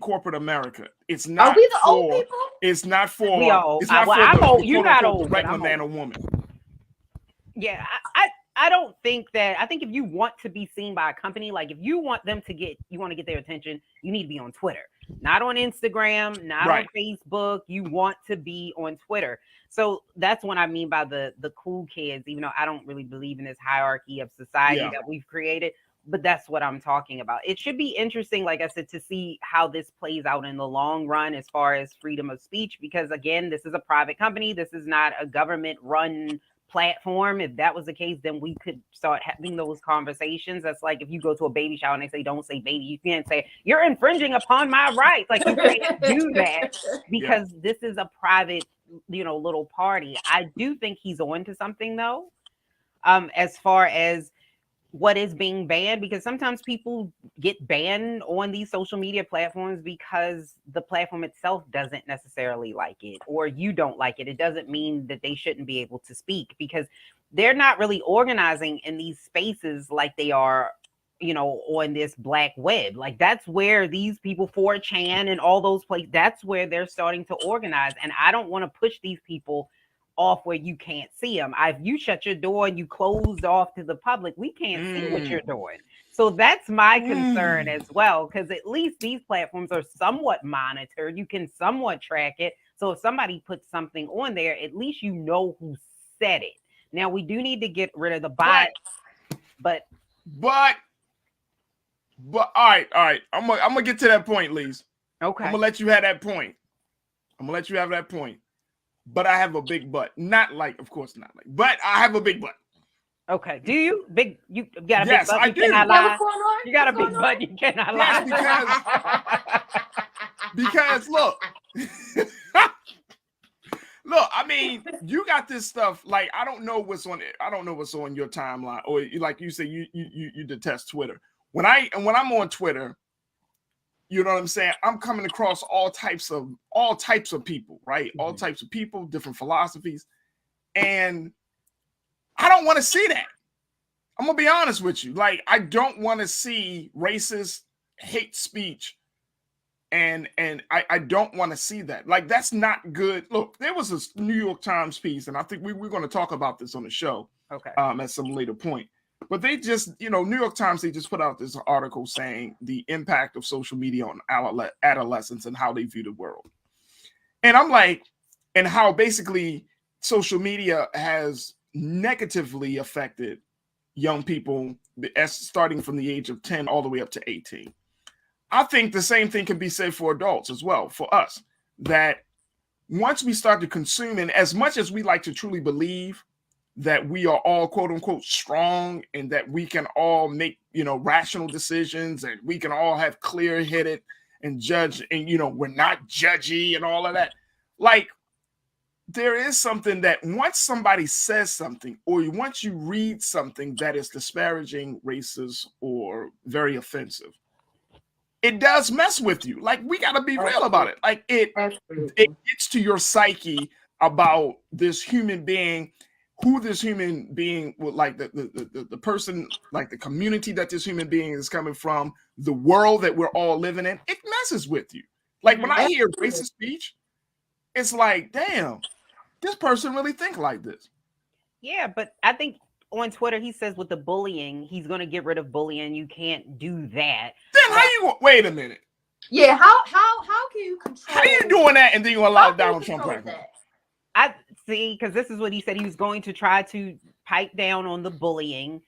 corporate America. It's not Are we the for, old people? It's not for. We old. It's not Well, for I'm the, old. the You're quote not unquote old, but regular I'm man old. or woman. Yeah, I don't think that. I think if you want to be seen by a company, like if you want them to get, you want to get their attention, you need to be on Twitter, not on Instagram, not Right. on Facebook. You want to be on Twitter. So that's what I mean by the cool kids, even though I don't really believe in this hierarchy of society Yeah. that we've created. But that's what I'm talking about. It should be interesting, like I said, to see how this plays out in the long run as far as freedom of speech, because again, this is a private company. This is not a government run platform. If that was the case, then we could start having those conversations. That's like if you go to a baby shower and they say, don't say baby, you can't say, you're infringing upon my rights. Like you can't do that because this is a private, little party. I do think he's on to something though, as far as what is being banned, because sometimes people get banned on these social media platforms because the platform itself doesn't necessarily like it, or you don't like it. It doesn't mean that they shouldn't be able to speak, because they're not really organizing in these spaces like they are, on this black web. Like that's where these people, 4chan and all those places, that's where they're starting to organize. And I don't want to push these people off where you can't see them. If you shut your door and you closed off to the public, we can't see what you're doing. So that's my concern as well, because at least these platforms are somewhat monitored. You can somewhat track it. So if somebody puts something on there, at least you know who said it. Now we do need to get rid of the bots, but all right. I'm gonna get to that point, Lise. Okay. I'm gonna let you have that point. But I have a big but. Not like, of course not like, but I have a big but. Okay. Do you? You got a Yes, big butt, I you do. cannot Yeah, lie. what's going on? You got What's a big going butt, you cannot lie. Yes, because look, look, I mean, you got this stuff, like, I don't know what's on it. I don't know what's on your timeline, or like you say, you detest Twitter. When I'm on Twitter, you know what I'm saying? I'm coming across all types of people, right? Mm-hmm. All types of people, different philosophies. And I don't want to see that. I'm going to be honest with you. Like, I don't want to see racist hate speech. And I don't want to see that. Like, that's not good. Look, there was a New York Times piece, and I think we're going to talk about this on the show at some later point. But they just, New York Times, they just put out this article saying the impact of social media on adolescents and how they view the world. And I'm like, and how basically social media has negatively affected young people starting from the age of 10 all the way up to 18. I think the same thing can be said for adults as well, for us, that once we start to consume, and as much as we like to truly believe that we are all quote unquote strong and that we can all make, rational decisions and we can all have clear-headed and judge, and, we're not judgy and all of that. Like, there is something that once somebody says something, or once you read something that is disparaging, racist, or very offensive, it does mess with you. Like, we got to be real about it. Like, it gets to your psyche about this human being, who this human being would, like the person, like the community that this human being is coming from, the world that we're all living in. It messes with you. Like, when I hear racist speech, it's like, damn, this person really think like this. Yeah, but I think on Twitter, he says with the bullying, he's going to get rid of bullying. You can't do that. Then how you, wait a minute. Yeah, how can you control? How are you doing that and then you allow Donald Trump platform? I see, because this is what he said. He was going to try to pipe down on the bullying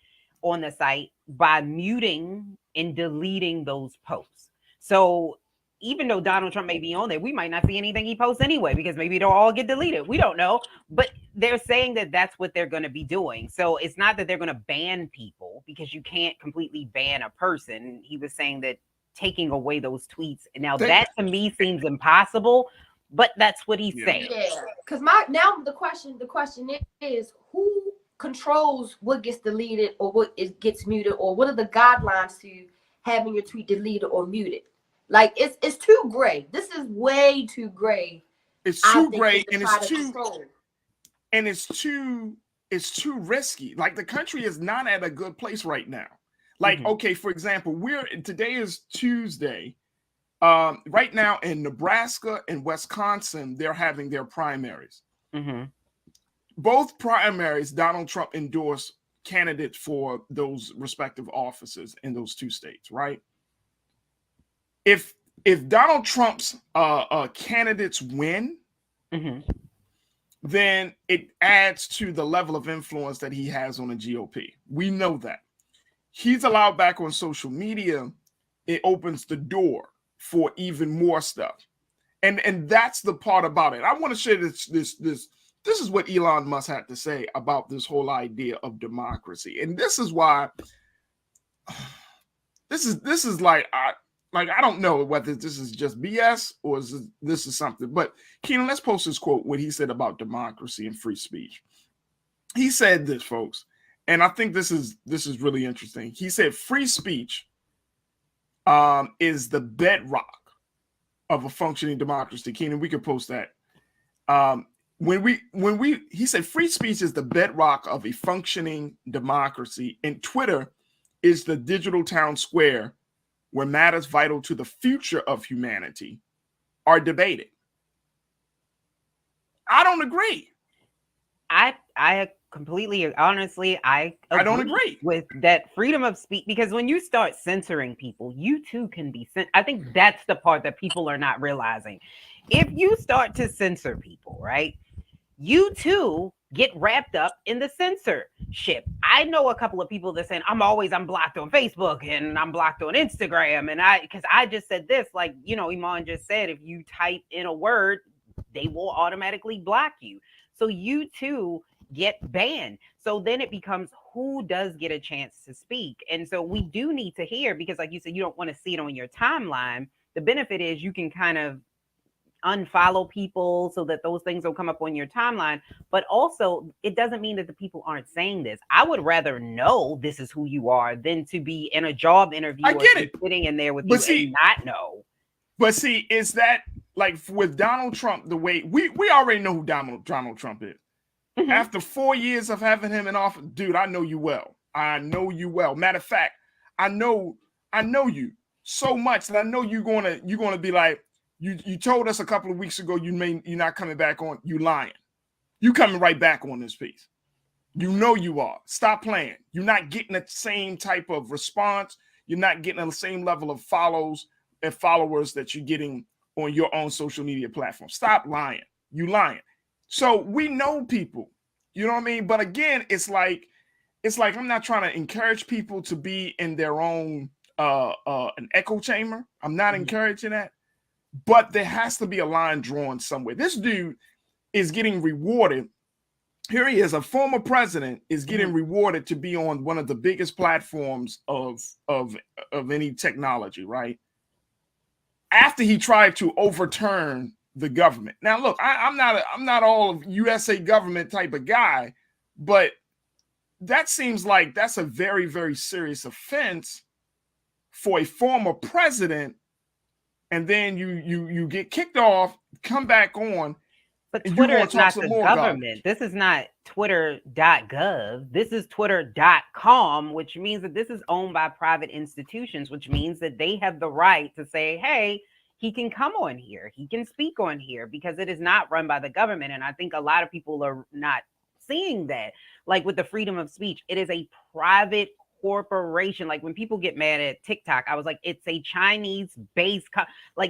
on the site by muting and deleting those posts. So even though Donald Trump may be on there, we might not see anything he posts anyway, because maybe they'll all get deleted. We don't know. But they're saying that that's what they're going to be doing. So it's not that they're going to ban people, because you can't completely ban a person. He was saying that taking away those tweets. Now that to me seems impossible, but that's what he's saying. Yeah, because the question is who controls what gets deleted or what gets muted, or what are the guidelines to having your tweet deleted or muted? Like, it's too gray. This is way too gray. It's too gray, and it's too risky. Like, the country is not at a good place right now. Like, okay, for example, today is Tuesday. Right now in Nebraska and Wisconsin, they're having their primaries. Both primaries, Donald Trump endorsed candidates for those respective offices in those two states, right? If Donald Trump's candidates win, then it adds to the level of influence that he has on the GOP. We know that. He's allowed back on social media. It opens the door for even more stuff. And that's the part about it. I want to share this is what Elon Musk had to say about this whole idea of democracy. And this is why this is like I don't know whether this is just BS or this is something. But Keenan, let's post this quote, what he said about democracy and free speech. He said this, folks, and I think this is really interesting. He said free speech is the bedrock of a functioning democracy. Keenan, we could post that. He said free speech is the bedrock of a functioning democracy, and Twitter is the digital town square where matters vital to the future of humanity are debated. I don't agree. I completely, honestly, I don't agree with that freedom of speech, because when you start censoring people, you too can be I think that's the part that people are not realizing. If you start to censor people, right, you too get wrapped up in the censorship. I know a couple of people that saying I'm blocked on Facebook and I'm blocked on Instagram, and because I just said this, like, you know, Iman just said, if you type in a word, they will automatically block you. So you too get banned. So then it becomes who does get a chance to speak. And so we do need to hear, because like you said, you don't want to see it on your timeline. The benefit is you can kind of unfollow people so that those things don't come up on your timeline. But also, it doesn't mean that the people aren't saying this. I would rather know this is who you are than to be in a job interview I get it. sitting in there with you and not know. But see, is that like with Donald Trump, the way we already know who Donald Trump is. After 4 years of having him in office, dude, I know you well. I know you well. Matter of fact, I know you so much that I know you're gonna be like, you told us a couple of weeks ago you're not coming back on. You lying. You coming right back on this piece. You know you are. Stop playing. You're not getting the same type of response. You're not getting the same level of follows and followers that you're getting on your own social media platform. Stop lying. You lying. So we know people, you know what I mean? But again, it's like I'm not trying to encourage people to be in their own an echo chamber. I'm not encouraging that. But there has to be a line drawn somewhere. This dude is getting rewarded. Here he is, a former president, is getting rewarded to be on one of the biggest platforms of any technology, right? After he tried to overturn the government. Now, look, I'm not all of USA government type of guy, but that seems like that's a very, very serious offense for a former president. And then you get kicked off, come back on. But Twitter is not the government. This is not twitter.gov. This is twitter.com, which means that this is owned by private institutions, which means that they have the right to say, hey, he can come on here. He can speak on here, because it is not run by the government. And I think a lot of people are not seeing that. Like with the freedom of speech, it is a private corporation. Like when people get mad at TikTok, I was like, it's a Chinese-based,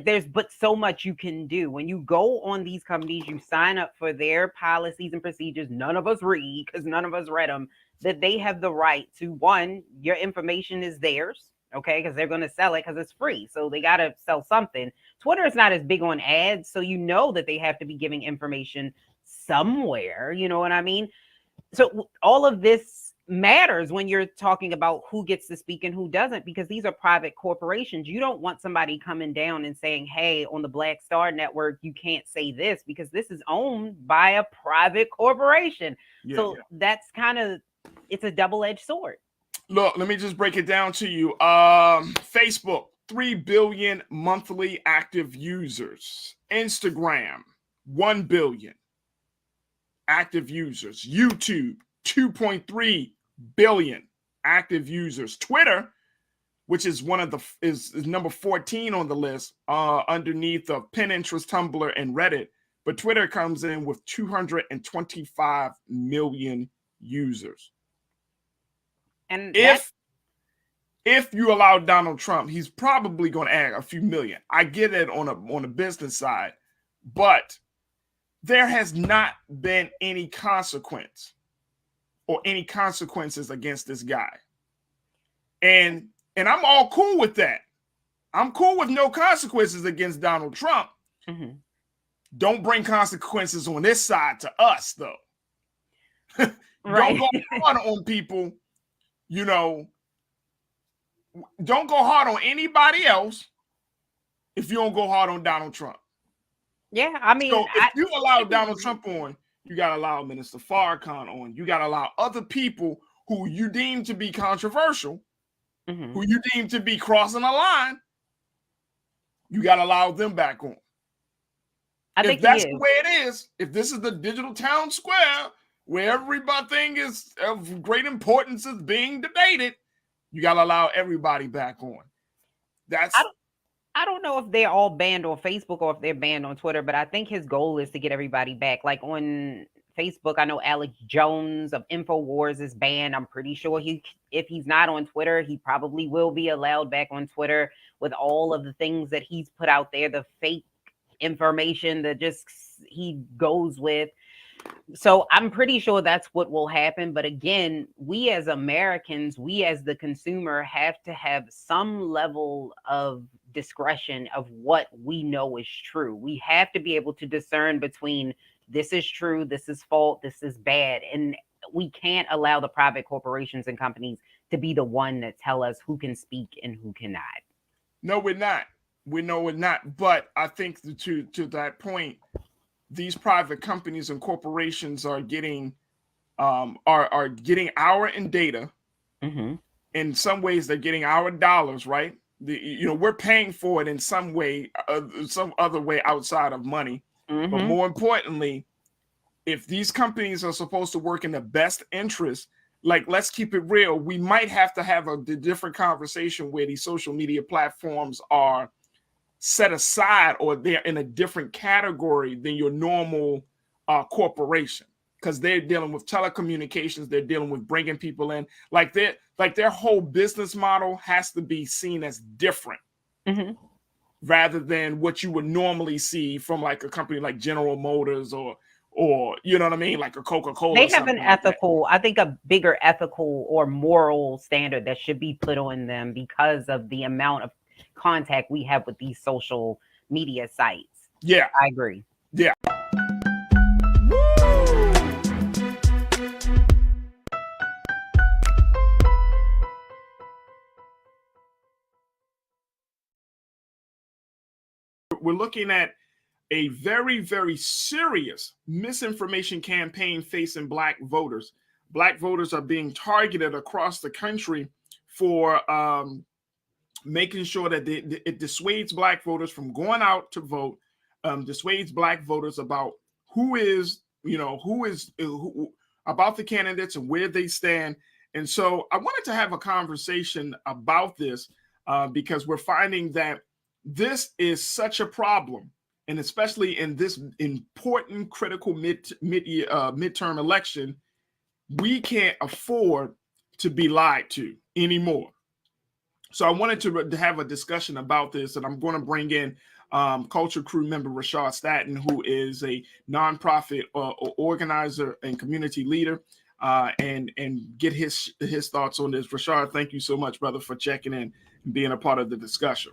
there's but so much you can do. When you go on these companies, you sign up for their policies and procedures. None of us read, because none of us read them, that they have the right to, one, your information is theirs, okay, because they're going to sell it because it's free. So they got to sell something. Twitter is not as big on ads, so you know that they have to be giving information somewhere, you know what I mean? So all of this matters when you're talking about who gets to speak and who doesn't, because these are private corporations. You don't want somebody coming down and saying, hey, on the Black Star Network, you can't say this, because this is owned by a private corporation. That's kind of, it's a double-edged sword. Look, let me just break it down to you. Facebook, 3 billion monthly active users. Instagram, 1 billion active users. YouTube, 2.3 billion active users. Twitter, which is one of the is number 14 on the list, underneath of Pinterest, Tumblr, and Reddit. But Twitter comes in with 225 million users. And if you allow Donald Trump, he's probably going to add a few million. I get it on a business side, but there has not been any consequence or any consequences against this guy. And I'm all cool with that. I'm cool with no consequences against Donald Trump. mm-hmm. Don't bring consequences on this side to us, though. Right. Don't go hard on people, you know. Don't go hard on anybody else if you don't go hard on Donald Trump. Yeah, I mean, so if you allow Donald Trump on, you got to allow Minister Farrakhan on. You got to allow other people who you deem to be controversial, mm-hmm. who you deem to be crossing a line. You got to allow them back on. If that's the way it is, if this is the digital town square where everything is of great importance is being debated, you got to allow everybody back on. I don't know if they're all banned on Facebook or if they're banned on Twitter, but I think his goal is to get everybody back. Like on Facebook, I know Alex Jones of InfoWars is banned. I'm pretty sure if he's not on Twitter, he probably will be allowed back on Twitter with all of the things that he's put out there, the fake information that just he goes with. So I'm pretty sure that's what will happen. But again, we as Americans, we as the consumer have to have some level of discretion of what we know is true. We have to be able to discern between this is true, this is false, this is bad. And we can't allow the private corporations and companies to be the one that tell us who can speak and who cannot. No, we're not. We know we're not. But I think to that point, these private companies and corporations are getting getting our data. Mm-hmm. In some ways, they're getting our dollars, right? We're paying for it in some way, some other way outside of money. Mm-hmm. But more importantly, if these companies are supposed to work in the best interest, like, let's keep it real, we might have to have a different conversation where these social media platforms are set aside or they're in a different category than your normal corporation, because they're dealing with telecommunications, they're dealing with bringing people in, like their whole business model has to be seen as different. Mm-hmm. Rather than what you would normally see from like a company like General Motors or you know what I mean, like a Coca-Cola. They have an ethical, I think a bigger ethical or moral standard that should be put on them because of the amount of contact we have with these social media sites. Yeah, I agree. Yeah. We're looking at a very, very serious misinformation campaign facing Black voters. Black voters are being targeted across the country for making sure that it dissuades Black voters from going out to vote, dissuades Black voters about who about the candidates and where they stand. And so I wanted to have a conversation about this because we're finding that this is such a problem, and especially in this important, critical midterm election, we can't afford to be lied to anymore. So I wanted to have a discussion about this, and I'm going to bring in Culture Crew member Rashad Staton, who is a nonprofit organizer and community leader, and get his thoughts on this. Rashad, thank you so much, brother, for checking in and being a part of the discussion.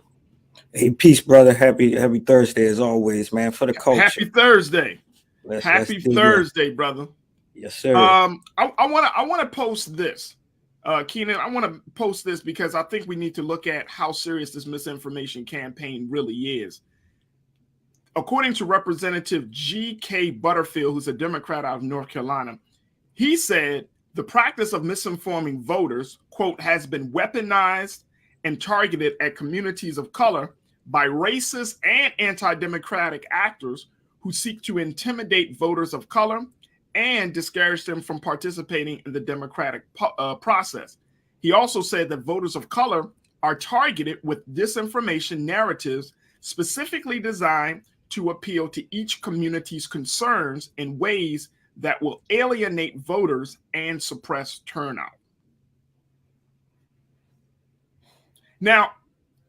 Hey, peace, brother. Happy Thursday as always, man. For the culture. Happy Thursday. Happy Thursday, brother. Yes, sir. I want to post this. Keenan, I want to post this because I think we need to look at how serious this misinformation campaign really is. According to Representative G.K. Butterfield, who's a Democrat out of North Carolina, he said the practice of misinforming voters, quote, has been weaponized and targeted at communities of color by racist and anti-democratic actors who seek to intimidate voters of color and discourage them from participating in the democratic process. He also said that voters of color are targeted with disinformation narratives specifically designed to appeal to each community's concerns in ways that will alienate voters and suppress turnout. Now,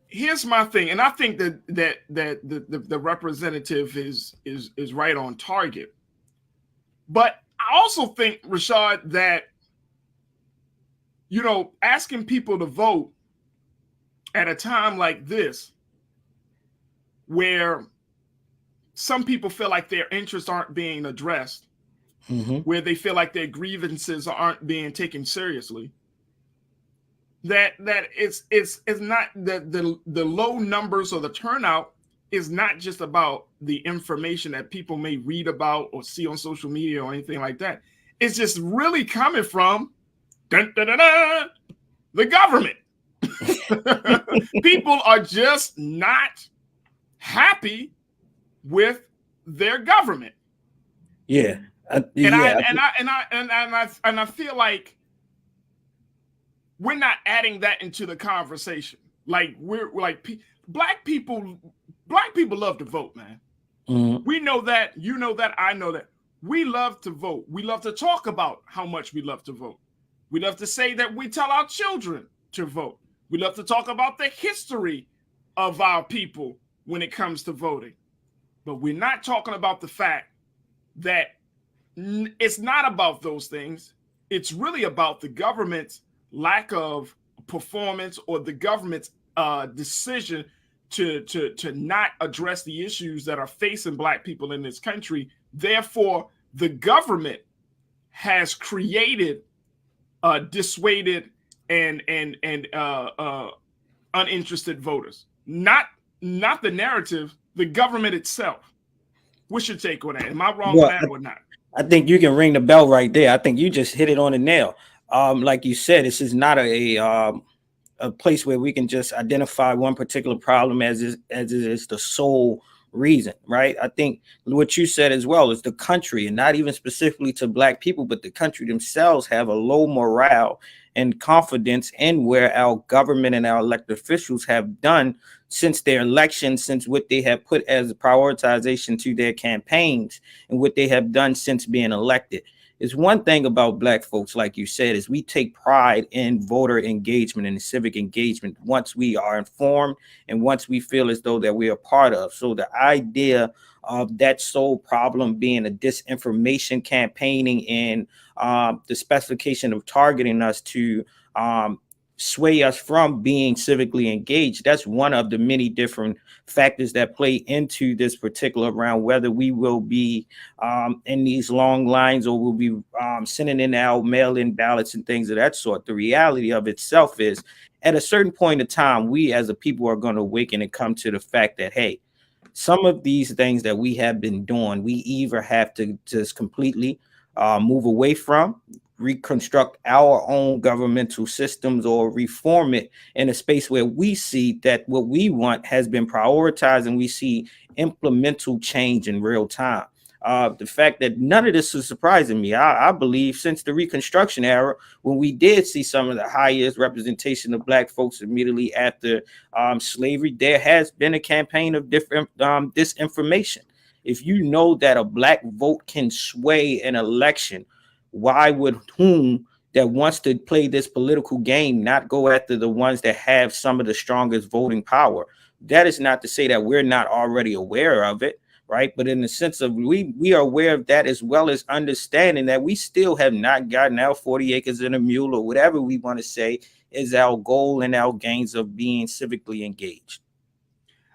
here's my thing, and I think that the representative is right on target. But I also think, Rashad, that, you know, asking people to vote at a time like this, where some people feel like their interests aren't being addressed, where they feel like their grievances aren't being taken seriously, that it's not the low numbers or the turnout is not just about the information that people may read about or see on social media or anything like that. It's just really coming from the government. People are just not happy with their government. Yeah. I feel like we're not adding that into the conversation. Like we're like black people love to vote, man. We know that, you know that, I know that. We love to vote. We love to talk about how much we love to vote. We love to say that we tell our children to vote. We love to talk about the history of our people when it comes to voting. But we're not talking about the fact that it's not about those things. It's really about the government's lack of performance or the government's decision to not address the issues that are facing black people in this country. Therefore, the government has created, dissuaded, and uninterested voters. Not the narrative, the government itself. What's your take on that? Am I wrong on that or not? I think you can ring the bell right there. I think you just hit it on the nail. Like you said, this is not a place where we can just identify one particular problem as it is the sole reason, right? I think what you said as well is the country, and not even specifically to black people, but the country themselves have a low morale and confidence in where our government and our elected officials have done since their election, since what they have put as a prioritization to their campaigns and what they have done since being elected. It's one thing about black folks, like you said, is we take pride in voter engagement and civic engagement once we are informed and once we feel as though that we are part of. So the idea of that sole problem being a disinformation campaigning and the specification of targeting us to sway us from being civically engaged, that's one of the many different factors that play into this particular round, whether we will be in these long lines or we'll be sending in our mail-in ballots and things of that sort. The reality of itself is, at a certain point in time, we as a people are going to awaken and come to the fact that, hey, some of these things that we have been doing, we either have to just completely move away from, reconstruct our own governmental systems, or reform it in a space where we see that what we want has been prioritized and we see implemental change in real time. The fact that none of this is surprising me. I believe since the Reconstruction era, when we did see some of the highest representation of black folks immediately after slavery, there has been a campaign of different disinformation. If you know that a black vote can sway an election, why would whom that wants to play this political game not go after the ones that have some of the strongest voting power? That is not to say that we're not already aware of it, right? But in the sense of we are aware of that, as well as understanding that we still have not gotten our 40 acres and a mule, or whatever we want to say is our goal and our gains of being civically engaged.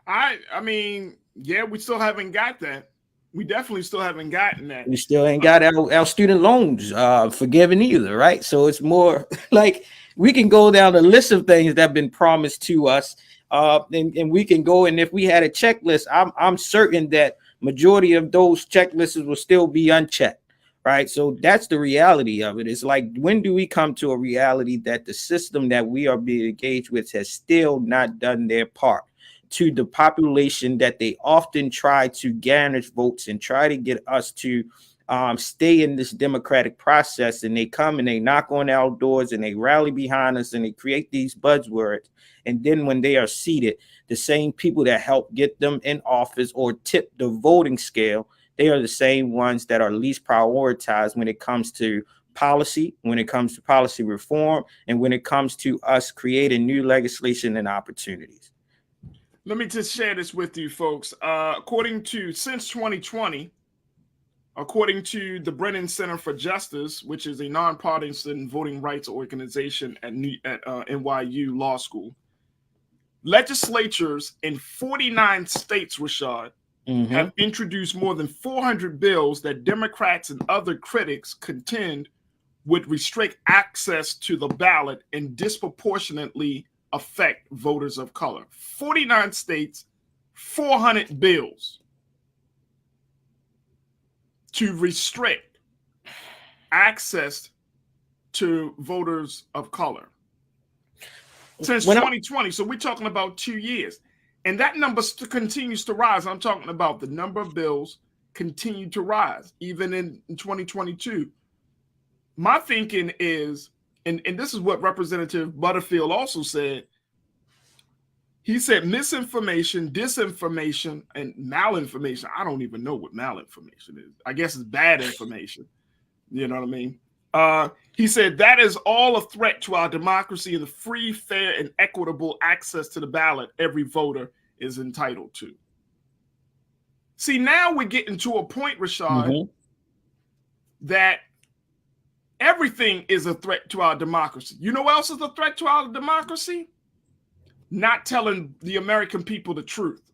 I mean, yeah, we still haven't got that. We definitely still haven't gotten that. We still ain't got our student loans forgiven either, right? So it's more like we can go down the list of things that have been promised to us, and we can go, and if we had a checklist, I'm certain that majority of those checklists will still be unchecked, right? So that's the reality of it. It's like, when do we come to a reality that the system that we are being engaged with has still not done their part to the population that they often try to garnish votes and try to get us to stay in this democratic process, and they come and they knock on our doors and they rally behind us and they create these buzzwords. And then when they are seated, the same people that help get them in office or tip the voting scale, they are the same ones that are least prioritized when it comes to policy, when it comes to policy reform, and when it comes to us creating new legislation and opportunities. Let me just share this with you, folks. Since 2020, according to the Brennan Center for Justice, which is a nonpartisan voting rights organization at NYU Law School, legislatures in 49 states, Rashad, have introduced more than 400 bills that Democrats and other critics contend would restrict access to the ballot and disproportionately affect voters of color. 49 states, 400 bills to restrict access to voters of color since 2020. So we're talking about 2 years. And that number continues to rise. I'm talking about the number of bills continue to rise, even in 2022. My thinking is, and this is what Representative Butterfield also said, he said misinformation, disinformation, and malinformation. I don't even know what malinformation is. I guess it's bad information. You know what I mean? He said that is all a threat to our democracy and the free, fair, and equitable access to the ballot every voter is entitled to. See, now we're getting to a point, Rashad, that everything is a threat to our democracy. You know what else is a threat to our democracy? Not telling the American people the truth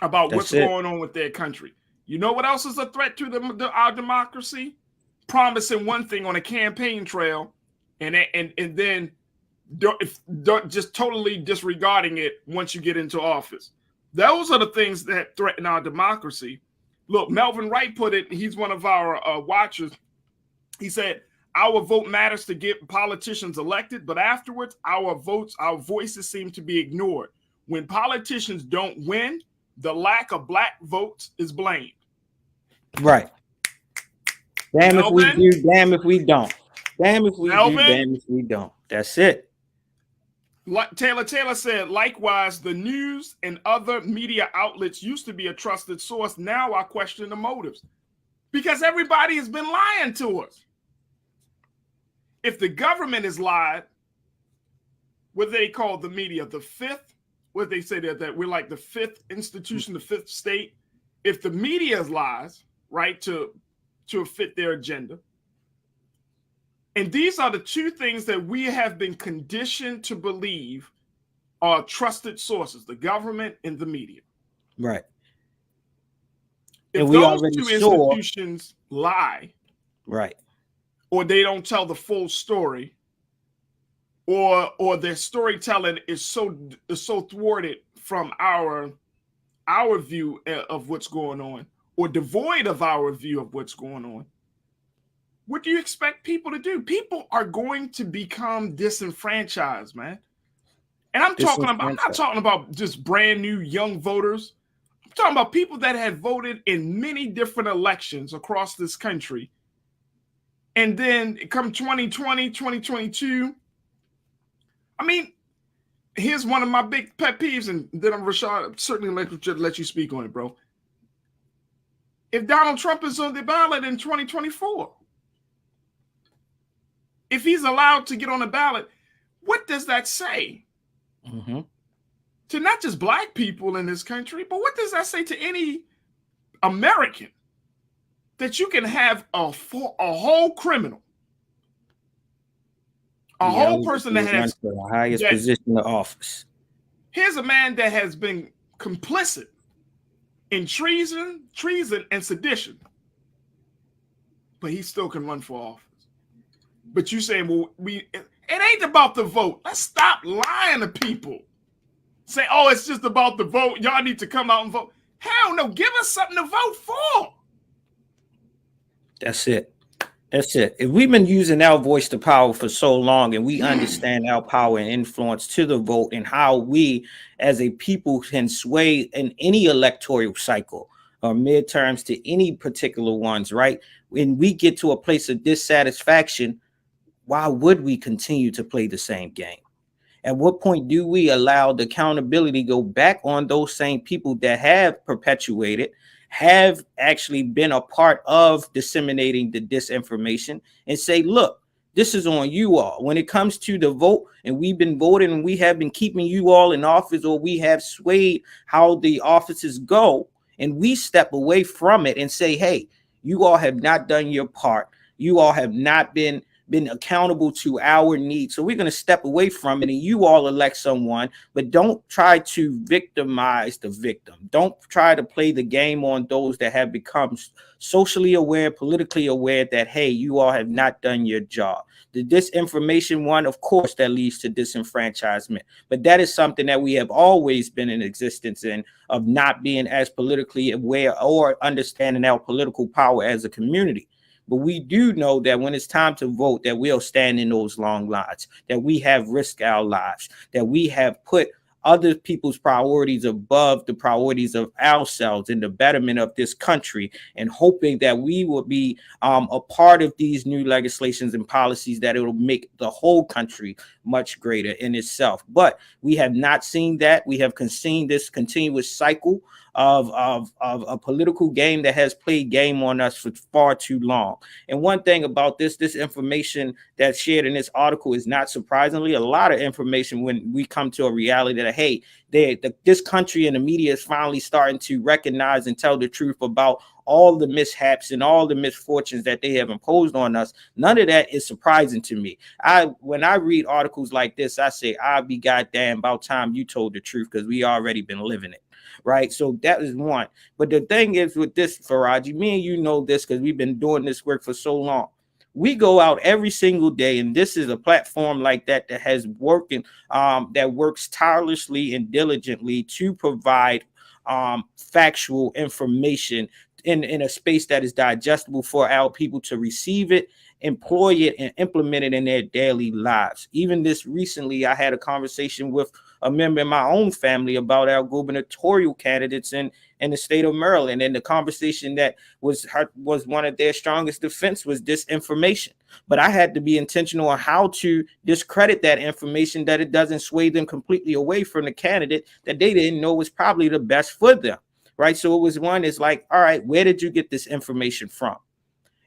about what's going on with their country. You know what else is a threat to our democracy? Promising one thing on a campaign trail and then don't just totally disregarding it once you get into office. Those are the things that threaten our democracy. Look, Melvin Wright put it, he's one of our watchers. He said, our vote matters to get politicians elected, but afterwards, our voices seem to be ignored. When politicians don't win, the lack of black votes is blamed. Right. Damn if we do, damn if we don't. Damn if we do, damn if we don't. That's it. Taylor said, likewise, the news and other media outlets used to be a trusted source. Now I question the motives because everybody has been lying to us. If the government is lied, what they call the media, the fifth, what they say that we're like the fifth institution, the fifth state. If the media is lies, right, to fit their agenda. And these are the two things that we have been conditioned to believe are trusted sources, the government and the media. Right. If those two institutions lie, right, or they don't tell the full story, or their storytelling is so thwarted from our view of what's going on, or devoid of our view of what's going on, what do you expect people to do? People are going to become disenfranchised, man. And I'm not talking about just brand new young voters. I'm talking about people that had voted in many different elections across this country. And then come 2020, 2022. I mean, here's one of my big pet peeves, and then Rashad, certainly let you speak on it, bro. If Donald Trump is on the ballot in 2024, if he's allowed to get on the ballot, what does that say? To not just black people in this country, but what does that say to any American? That you can have a whole criminal, whole person that has the highest position of office. Here's a man that has been complicit in treason, and sedition, but he still can run for office. But you saying, well, it ain't about the vote. Let's stop lying to people. Say, oh, it's just about the vote. Y'all need to come out and vote. Hell no, give us something to vote for. That's it. That's it. If we've been using our voice to power for so long and we understand our power and influence to the vote and how we as a people can sway in any electoral cycle, or midterms to any particular ones, right? When we get to a place of dissatisfaction, why would we continue to play the same game? At what point do we allow the accountability to go back on those same people that have perpetuated, have actually been a part of disseminating the disinformation, and say, look, this is on you all. When it comes to the vote, and we've been voting and we have been keeping you all in office, or we have swayed how the offices go, and we step away from it and say, hey, you all have not done your part. You all have not been accountable to our needs. So we're going to step away from it, and you all elect someone, but don't try to victimize the victim. Don't try to play the game on those that have become socially aware, politically aware that, hey, you all have not done your job. The disinformation one, of course, that leads to disenfranchisement, but that is something that we have always been in existence in, of not being as politically aware or understanding our political power as a community. But we do know that when it's time to vote, that we'll stand in those long lines, that we have risked our lives, that we have put other people's priorities above the priorities of ourselves in the betterment of this country, and hoping that we will be a part of these new legislations and policies, that it will make the whole country much greater in itself. But we have not seen that. We have seen this continuous cycle of a political game that has played game on us for far too long. And one thing about this information that's shared in this article is, not surprisingly, a lot of information when we come to a reality that, hey, this country and the media is finally starting to recognize and tell the truth about all the mishaps and all the misfortunes that they have imposed on us. None of that is surprising to me. When I read articles like this, I say, I'll be goddamn about time you told the truth, because we already been living it. Right. So that is one. But the thing is with this, Faraji, me and you know this because we've been doing this work for so long. We go out every single day, and this is a platform like that has working, that works tirelessly and diligently to provide factual information in a space that is digestible for our people to receive it, employ it, and implement it in their daily lives. Even this recently, I had a conversation with a member in my own family about our gubernatorial candidates in the state of Maryland. And the conversation that was one of their strongest defense was disinformation. But I had to be intentional on how to discredit that information, that it doesn't sway them completely away from the candidate that they didn't know was probably the best for them. Right. So it was one, it's like, all right, where did you get this information from?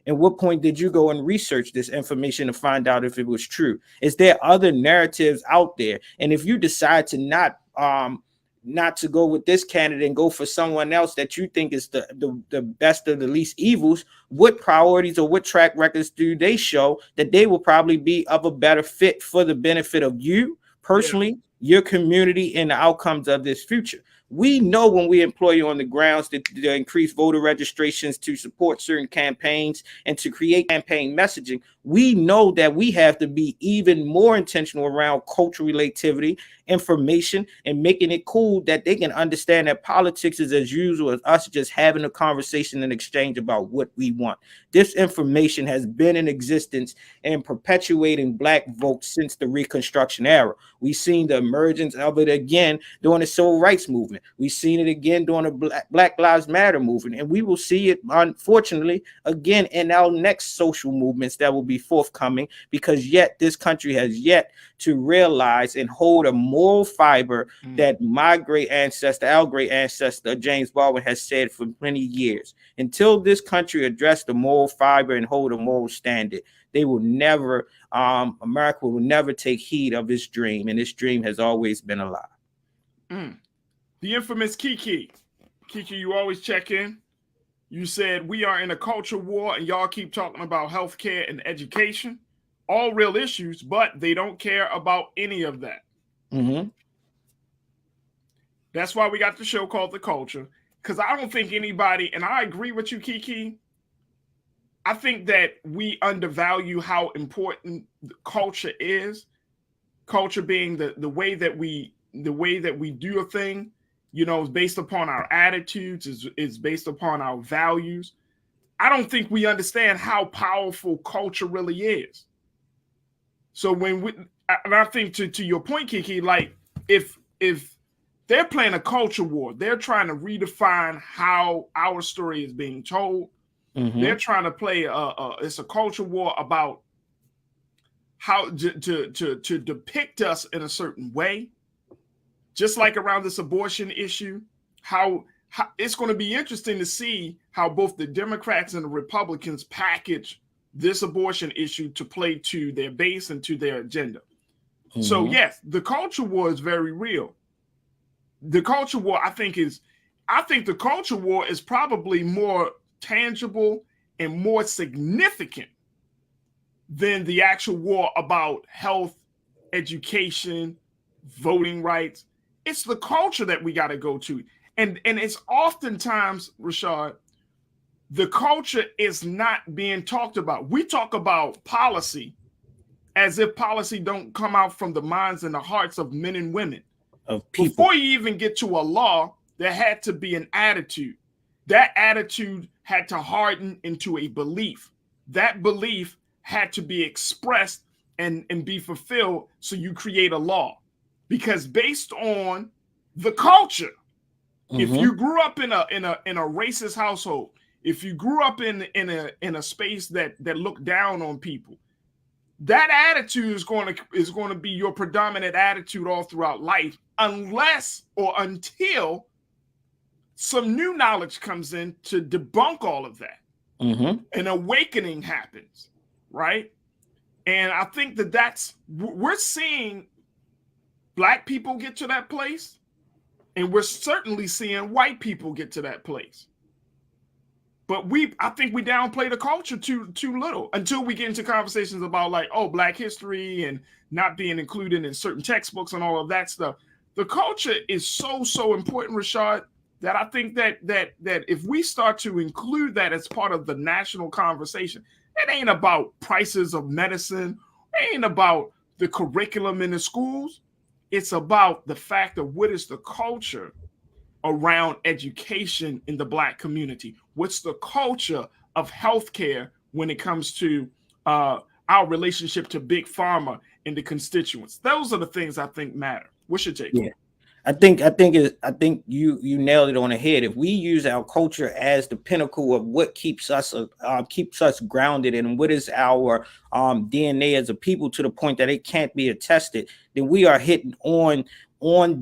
And what point did you go and research this information to find out if it was true? Is there other narratives out there? And if you decide to not to go with this candidate and go for someone else that you think is the best of the least evils, what priorities or what track records do they show that they will probably be of a better fit for the benefit of you personally, your community, and the outcomes of this future? We know when we employ you on the grounds to increase voter registrations, to support certain campaigns, and to create campaign messaging, we know that we have to be even more intentional around cultural relativity, information, and making it cool that they can understand that politics is as usual as us just having a conversation and exchange about what we want. This information has been in existence and perpetuating Black votes since the Reconstruction era. We've seen the emergence of it again during the Civil Rights Movement. We've seen it again during the Black Lives Matter movement. And we will see it, unfortunately, again in our next social movements that will be forthcoming, because yet this country has yet to realize and hold a moral fiber that my great ancestor, our great ancestor, James Baldwin, has said for many years. Until this country address the moral fiber and hold a moral standard, they will never, America will never take heed of its dream, and its dream has always been alive. The infamous Kiki. Kiki, you always check in. You said we are in a culture war and y'all keep talking about healthcare and education, all real issues, but they don't care about any of that. That's why we got the show called The Culture, because I don't think anybody, and I agree with you, Kiki, I think that we undervalue how important culture is. Culture being the way that we do a thing, you know, is based upon our attitudes, is based upon our values. I don't think we understand how powerful culture really is. So and I think to your point, Kiki, like if They're playing a culture war. They're trying to redefine how our story is being told. They're trying to play it's a culture war about how to depict us in a certain way. Just like around this abortion issue, how it's going to be interesting to see how both the Democrats and the Republicans package this abortion issue to play to their base and to their agenda. So yes, the culture war is very real. The culture war, I think the culture war is probably more tangible and more significant than the actual war about health, education, voting rights. It's the culture that we got to go to. And it's oftentimes, Rashad, the culture is not being talked about. We talk about policy as if policy don't come out from the minds and the hearts of men and women. Of people. Before you even get to a law, there had to be an attitude. That attitude had to harden into a belief. That belief had to be expressed and be fulfilled, so you create a law. Because based on the culture, if you grew up in a racist household, if you grew up in a space that looked down on people, that attitude is going to be your predominant attitude all throughout life, unless or until some new knowledge comes in to debunk all of that. An awakening happens, right? And I think we're seeing Black people get to that place, and we're certainly seeing white people get to that place. But I think we downplay the culture too little until we get into conversations about like, oh, Black history and not being included in certain textbooks and all of that stuff. The culture is so important, Rashad, that I think that if we start to include that as part of the national conversation, it ain't about prices of medicine, it ain't about the curriculum in the schools. It's about the fact of what is the culture around education in the Black community. What's the culture of healthcare when it comes to our relationship to big pharma and the constituents? Those are the things I think matter. What's your take? Yeah, I think you nailed it on the head. If we use our culture as the pinnacle of what keeps us grounded and what is our DNA as a people to the point that it can't be attested, then we are hitting on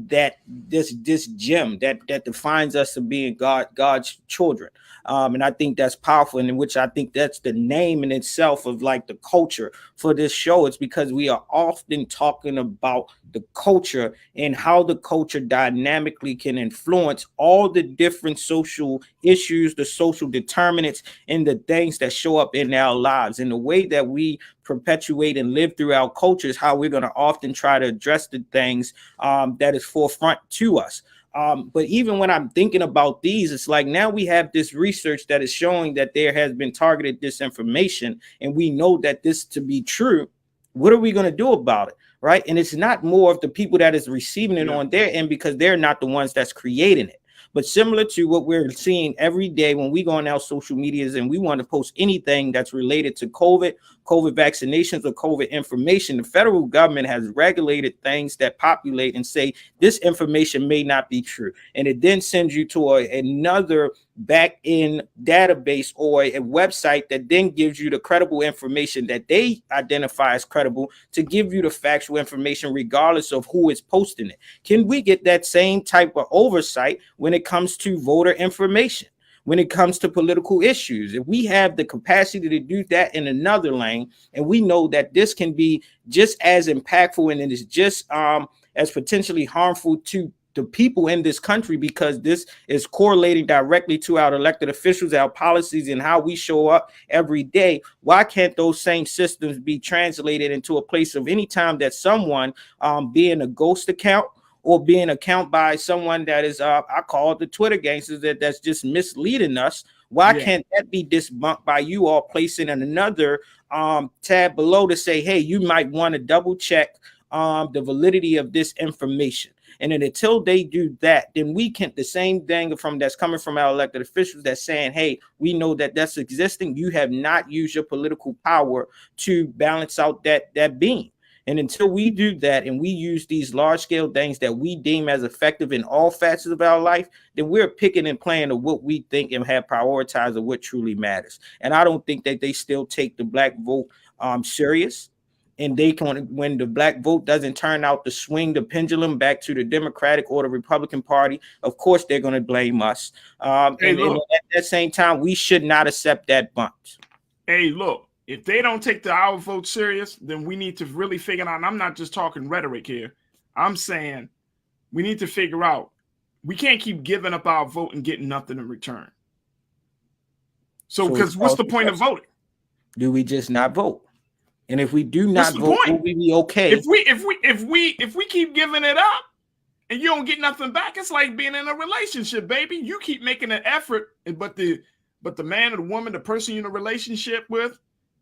that this gem that defines us as being God's children. And I think that's powerful, and in which I think that's the name in itself of like the culture for this show. It's because we are often talking about the culture and how the culture dynamically can influence all the different social issues, the social determinants, and the things that show up in our lives. And the way that we perpetuate and live through our culture is how we're going to often try to address the things that is forefront to us. But even when I'm thinking about these, it's like now we have this research that is showing that there has been targeted disinformation, and we know that this to be true. What are we going to do about it? Right. And it's not more of the people that is receiving it on their end, because they're not the ones that's creating it. But similar to what we're seeing every day when we go on our social medias and we want to post anything that's related to COVID vaccinations or COVID information, the federal government has regulated things that populate and say this information may not be true. And it then sends you to another back-end database or a website that then gives you the credible information that they identify as credible to give you the factual information regardless of who is posting it. Can we get that same type of oversight when it comes to voter information? When it comes to political issues, if we have the capacity to do that in another lane, and we know that this can be just as impactful and it is just as potentially harmful to the people in this country, because this is correlating directly to our elected officials, our policies, and how we show up every day, why can't those same systems be translated into a place of any time that someone being a ghost account or being account by someone that is, I call it the Twitter gangsters, that's just misleading us? Why can't that be debunked by you all placing in another tab below to say, hey, you might want to double check the validity of this information? And then until they do that, then we can, the same thing that's coming from our elected officials that's saying, hey, we know that that's existing. You have not used your political power to balance out that beam. And until we do that and we use these large scale things that we deem as effective in all facets of our life, then we're picking and playing of what we think and have prioritized of what truly matters. And I don't think that they still take the black vote serious. And they can, when the black vote doesn't turn out to swing the pendulum back to the Democratic or the Republican Party, of course they're going to blame us. And at that same time, we should not accept that bunch. Hey, look, if they don't take our vote serious, then we need to really figure out, and I'm not just talking rhetoric here, I'm saying we need to figure out, we can't keep giving up our vote and getting nothing in return. So because what's the point of voting? Do we just not vote? And if we do not vote, will we be okay? If we keep giving it up and you don't get nothing back, it's like being in a relationship, baby. You keep making an effort, but the man or the woman, the person you're in a relationship with,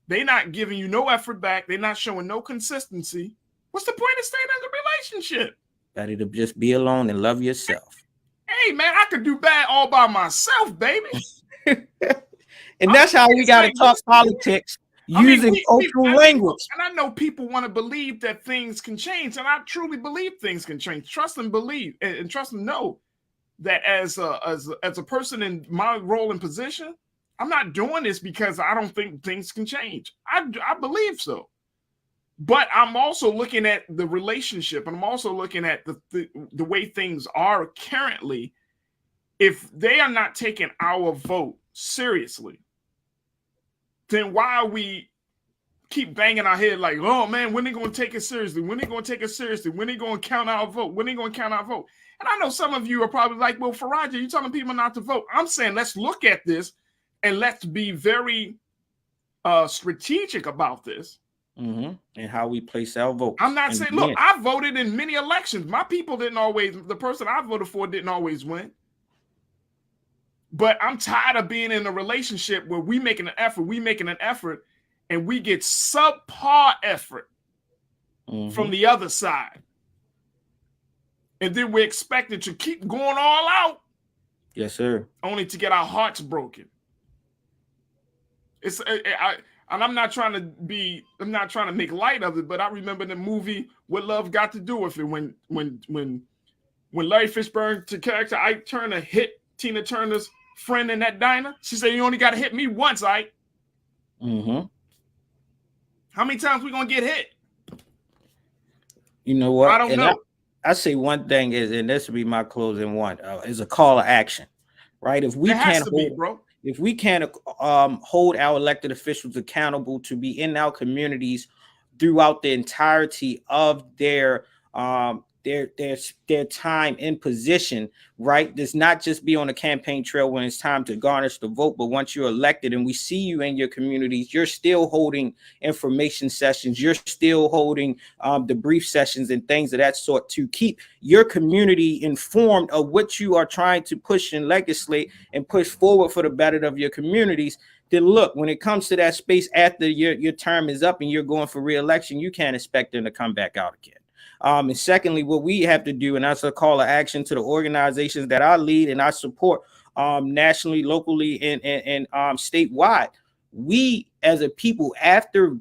they're not giving you no effort back. They're not showing no consistency. What's the point of staying in the relationship? Better to just be alone and love yourself. Hey, man, I could do bad all by myself, baby. And that's how we got to talk politics. Using cultural language. And I know people want to believe that things can change, and I truly believe things can change. Trust and believe, and trust and know that as a person in my role and position, I'm not doing this because I don't think things can change. I believe so. But I'm also looking at the relationship, and I'm also looking at the way things are currently. If they are not taking our vote seriously, then why we keep banging our head like, oh man, when they going to take it seriously? When they going to take it seriously? When they going to count our vote? When they going to count our vote? And I know some of you are probably like, well, Faraja, you're telling people not to vote. I'm saying let's look at this and let's be very strategic about this. And how we place our votes. I'm not saying, look, I voted in many elections. My people didn't always, the person I voted for didn't always win. But I'm tired of being in a relationship where we making an effort, and we get subpar effort from the other side. And then we're expected to keep going all out. Yes, sir. Only to get our hearts broken. And I'm not trying to make light of it, but I remember the movie What Love Got to Do with It when Larry Fishburne's character Ike Turner hit Tina Turner's friend in that diner. She said, you only got to hit me once, Ike. How many times we gonna get hit? You know what? I don't know. I say one thing is, and this will be my closing one, is a call to action, right? If we can't hold our elected officials accountable to be in our communities throughout the entirety of their time in position, right? Does not just be on the campaign trail when it's time to garnish the vote, but once you're elected and we see you in your communities, you're still holding information sessions, you're still holding debrief sessions and things of that sort to keep your community informed of what you are trying to push and legislate and push forward for the better of your communities. Then look, when it comes to that space after your term is up and you're going for re-election, you can't expect them to come back out again. And secondly, what we have to do, and that's a call to action to the organizations that I lead and I support nationally, locally, and statewide. We as a people, after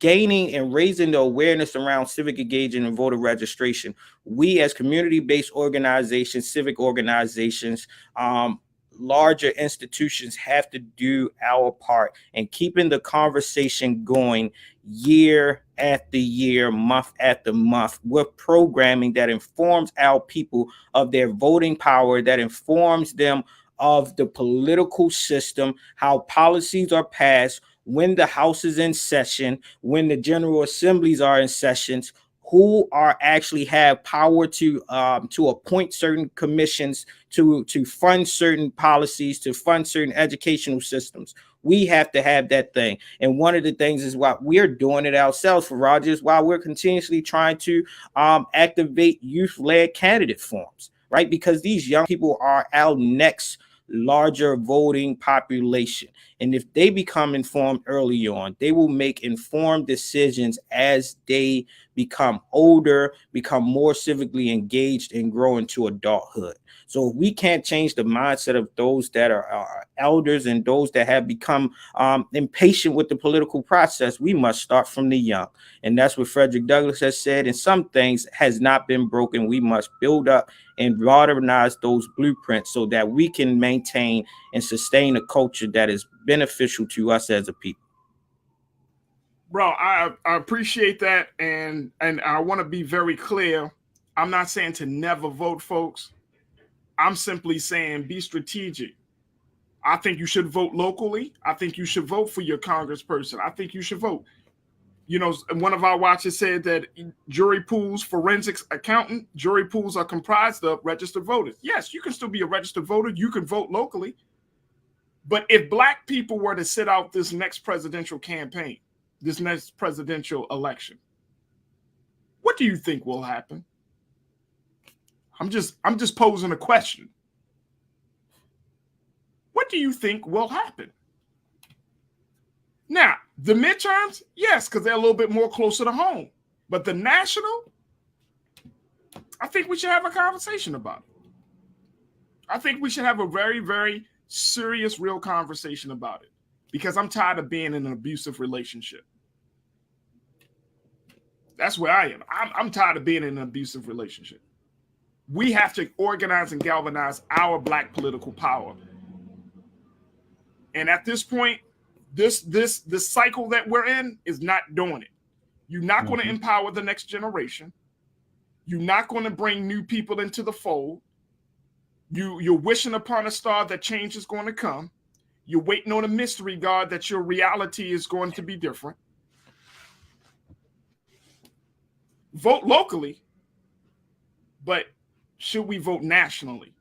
gaining and raising the awareness around civic engagement and voter registration, we as community-based organizations, civic organizations, larger institutions have to do our part in keeping the conversation going year after year, month after month, with programming that informs our people of their voting power, that informs them of the political system, how policies are passed, when the House is in session, when the General Assemblies are in sessions, who are actually have power to appoint certain commissions, to fund certain policies, to fund certain educational systems. We have to have that thing. And one of the things is why we're doing it ourselves, for Rogers, while we're continuously trying to activate youth-led candidate forums, right? Because these young people are our next larger voting population. And if they become informed early on, they will make informed decisions as they become older, become more civically engaged, and grow into adulthood. So if we can't change the mindset of those that are elders and those that have become impatient with the political process, we must start from the young. And that's what Frederick Douglass has said. And some things has not been broken. We must build up and modernize those blueprints so that we can maintain and sustain a culture that is beneficial to us as a people. Bro, I appreciate that. And I want to be very clear. I'm not saying to never vote, folks. I'm simply saying be strategic. I think you should vote locally. I think you should vote for your congressperson. I think you should vote. You know, one of our watchers said that jury pools, forensics accountant, jury pools are comprised of registered voters. Yes, you can still be a registered voter. You can vote locally. But if Black people were to sit out this next presidential campaign, this next presidential election, what do you think will happen? I'm just posing a question. What do you think will happen? Now, the midterms, yes, because they're a little bit more closer to home. But the national, I think we should have a conversation about it. I think we should have a very, very serious, real conversation about it. Because I'm tired of being in an abusive relationship. That's where I am. I'm tired of being in an abusive relationship. We have to organize and galvanize our Black political power. And at this point, this cycle that we're in is not doing it. You're not going to empower the next generation. You're not going to bring new people into the fold. You're wishing upon a star that change is going to come. You're waiting on a mystery God that your reality is going to be different. Vote locally, but should we vote nationally?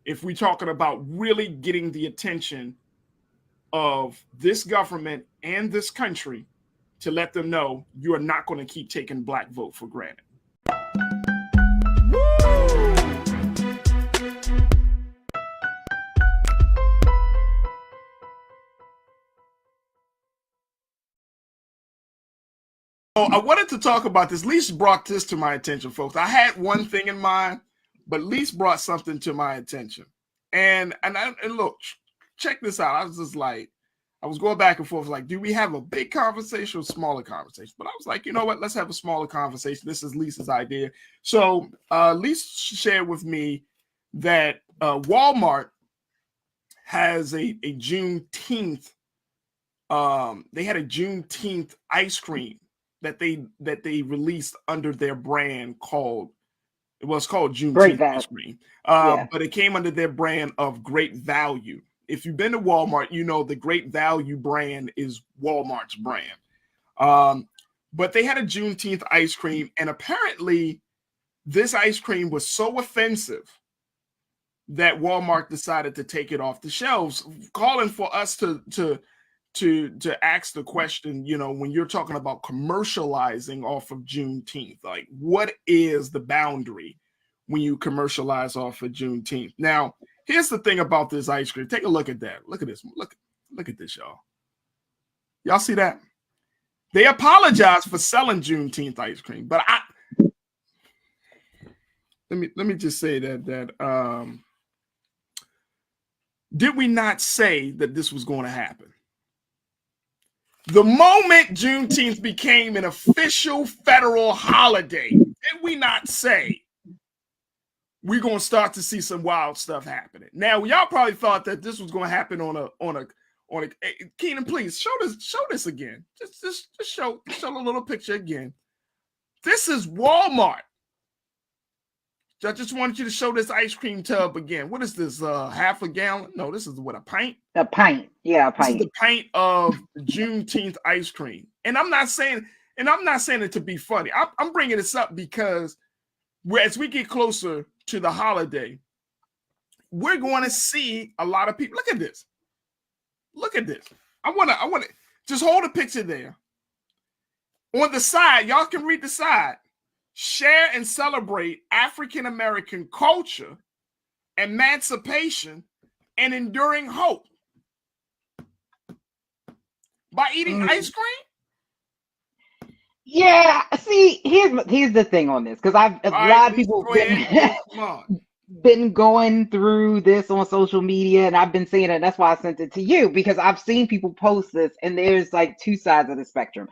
If we're talking about really getting the attention of this government and this country to let them know you are not going to keep taking Black vote for granted. Oh, I wanted to talk about this. Lise brought this to my attention, folks. I had one thing in mind, but Lise brought something to my attention. And look, check this out. I was just like, I was going back and forth, like, do we have a big conversation or smaller conversation? But I was like, you know what? Let's have a smaller conversation. This is Lisa's idea. So Lisa shared with me that Walmart has a Juneteenth. They had a Juneteenth ice cream that they released under their brand called Juneteenth ice cream. But it came under their brand of Great Value. If you've been to Walmart, you know the Great Value brand is Walmart's brand. But they had a Juneteenth ice cream, and apparently this ice cream was so offensive that Walmart decided to take it off the shelves, calling for us to ask the question, you know, when you're talking about commercializing off of Juneteenth, like what is the boundary when you commercialize off of Juneteenth? Now, here's the thing about this ice cream. Take a look at that. Look at this. Look at this, y'all. Y'all see that? They apologize for selling Juneteenth ice cream, but let me just say that did we not say that this was going to happen? The moment Juneteenth became an official federal holiday, did we not say we're going to start to see some wild stuff happening? Now, y'all probably thought that this was going to happen on a Keenan, please show this again. Just show a little picture again. This is Walmart. I just wanted you to show this ice cream tub again. What is this? Half a gallon? No, this is what, a pint? A pint. Yeah, a pint. This is the pint of Juneteenth ice cream. And I'm not saying it to be funny. I'm bringing this up because as we get closer to the holiday, we're going to see a lot of people. Look at this. Look at this. I want to just hold a picture there. On the side, y'all can read the side. Share and celebrate African American culture, emancipation, and enduring hope by eating ice cream. Yeah, see, here's the thing on this, because a All right, lot of Lisa, people go ahead. Come on. been going through this on social media, and I've been seeing it. That's why I sent it to you, because I've seen people post this, and there's like two sides of the spectrum.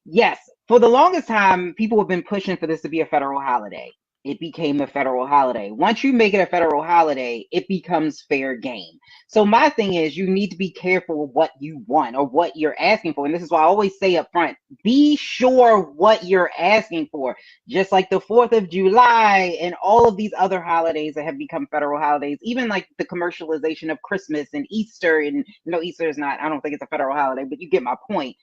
Yes, for the longest time, people have been pushing for this to be a federal holiday. It became a federal holiday. Once you make it a federal holiday, it becomes fair game. So my thing is, you need to be careful what you want or what you're asking for. And this is why I always say up front, be sure what you're asking for. Just like the 4th of July and all of these other holidays that have become federal holidays, even like the commercialization of Christmas and Easter. And Easter is not, I don't think it's a federal holiday, but you get my point.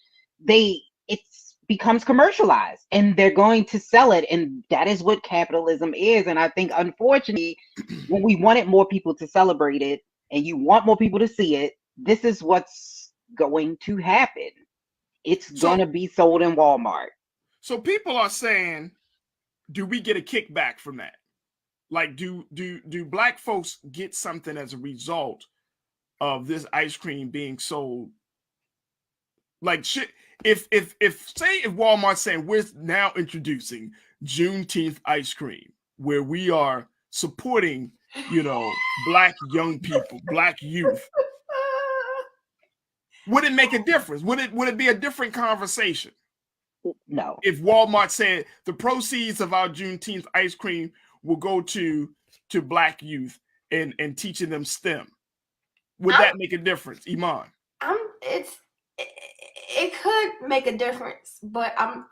It's becomes commercialized and they're going to sell it, and that is what capitalism is. And I think, unfortunately, when we wanted more people to celebrate it and you want more people to see it, this is what's going to happen. It's going to be sold in Walmart. So people are saying, do we get a kickback from that? Like, do Black folks get something as a result of this ice cream being sold? Like, shit, if Walmart's saying we're now introducing Juneteenth ice cream, where we are supporting, Black young people, Black youth, would it make a difference? Would it be a different conversation? No. If Walmart said the proceeds of our Juneteenth ice cream will go to Black youth and teaching them STEM, would that make a difference, Iman? It could make a difference, but I'm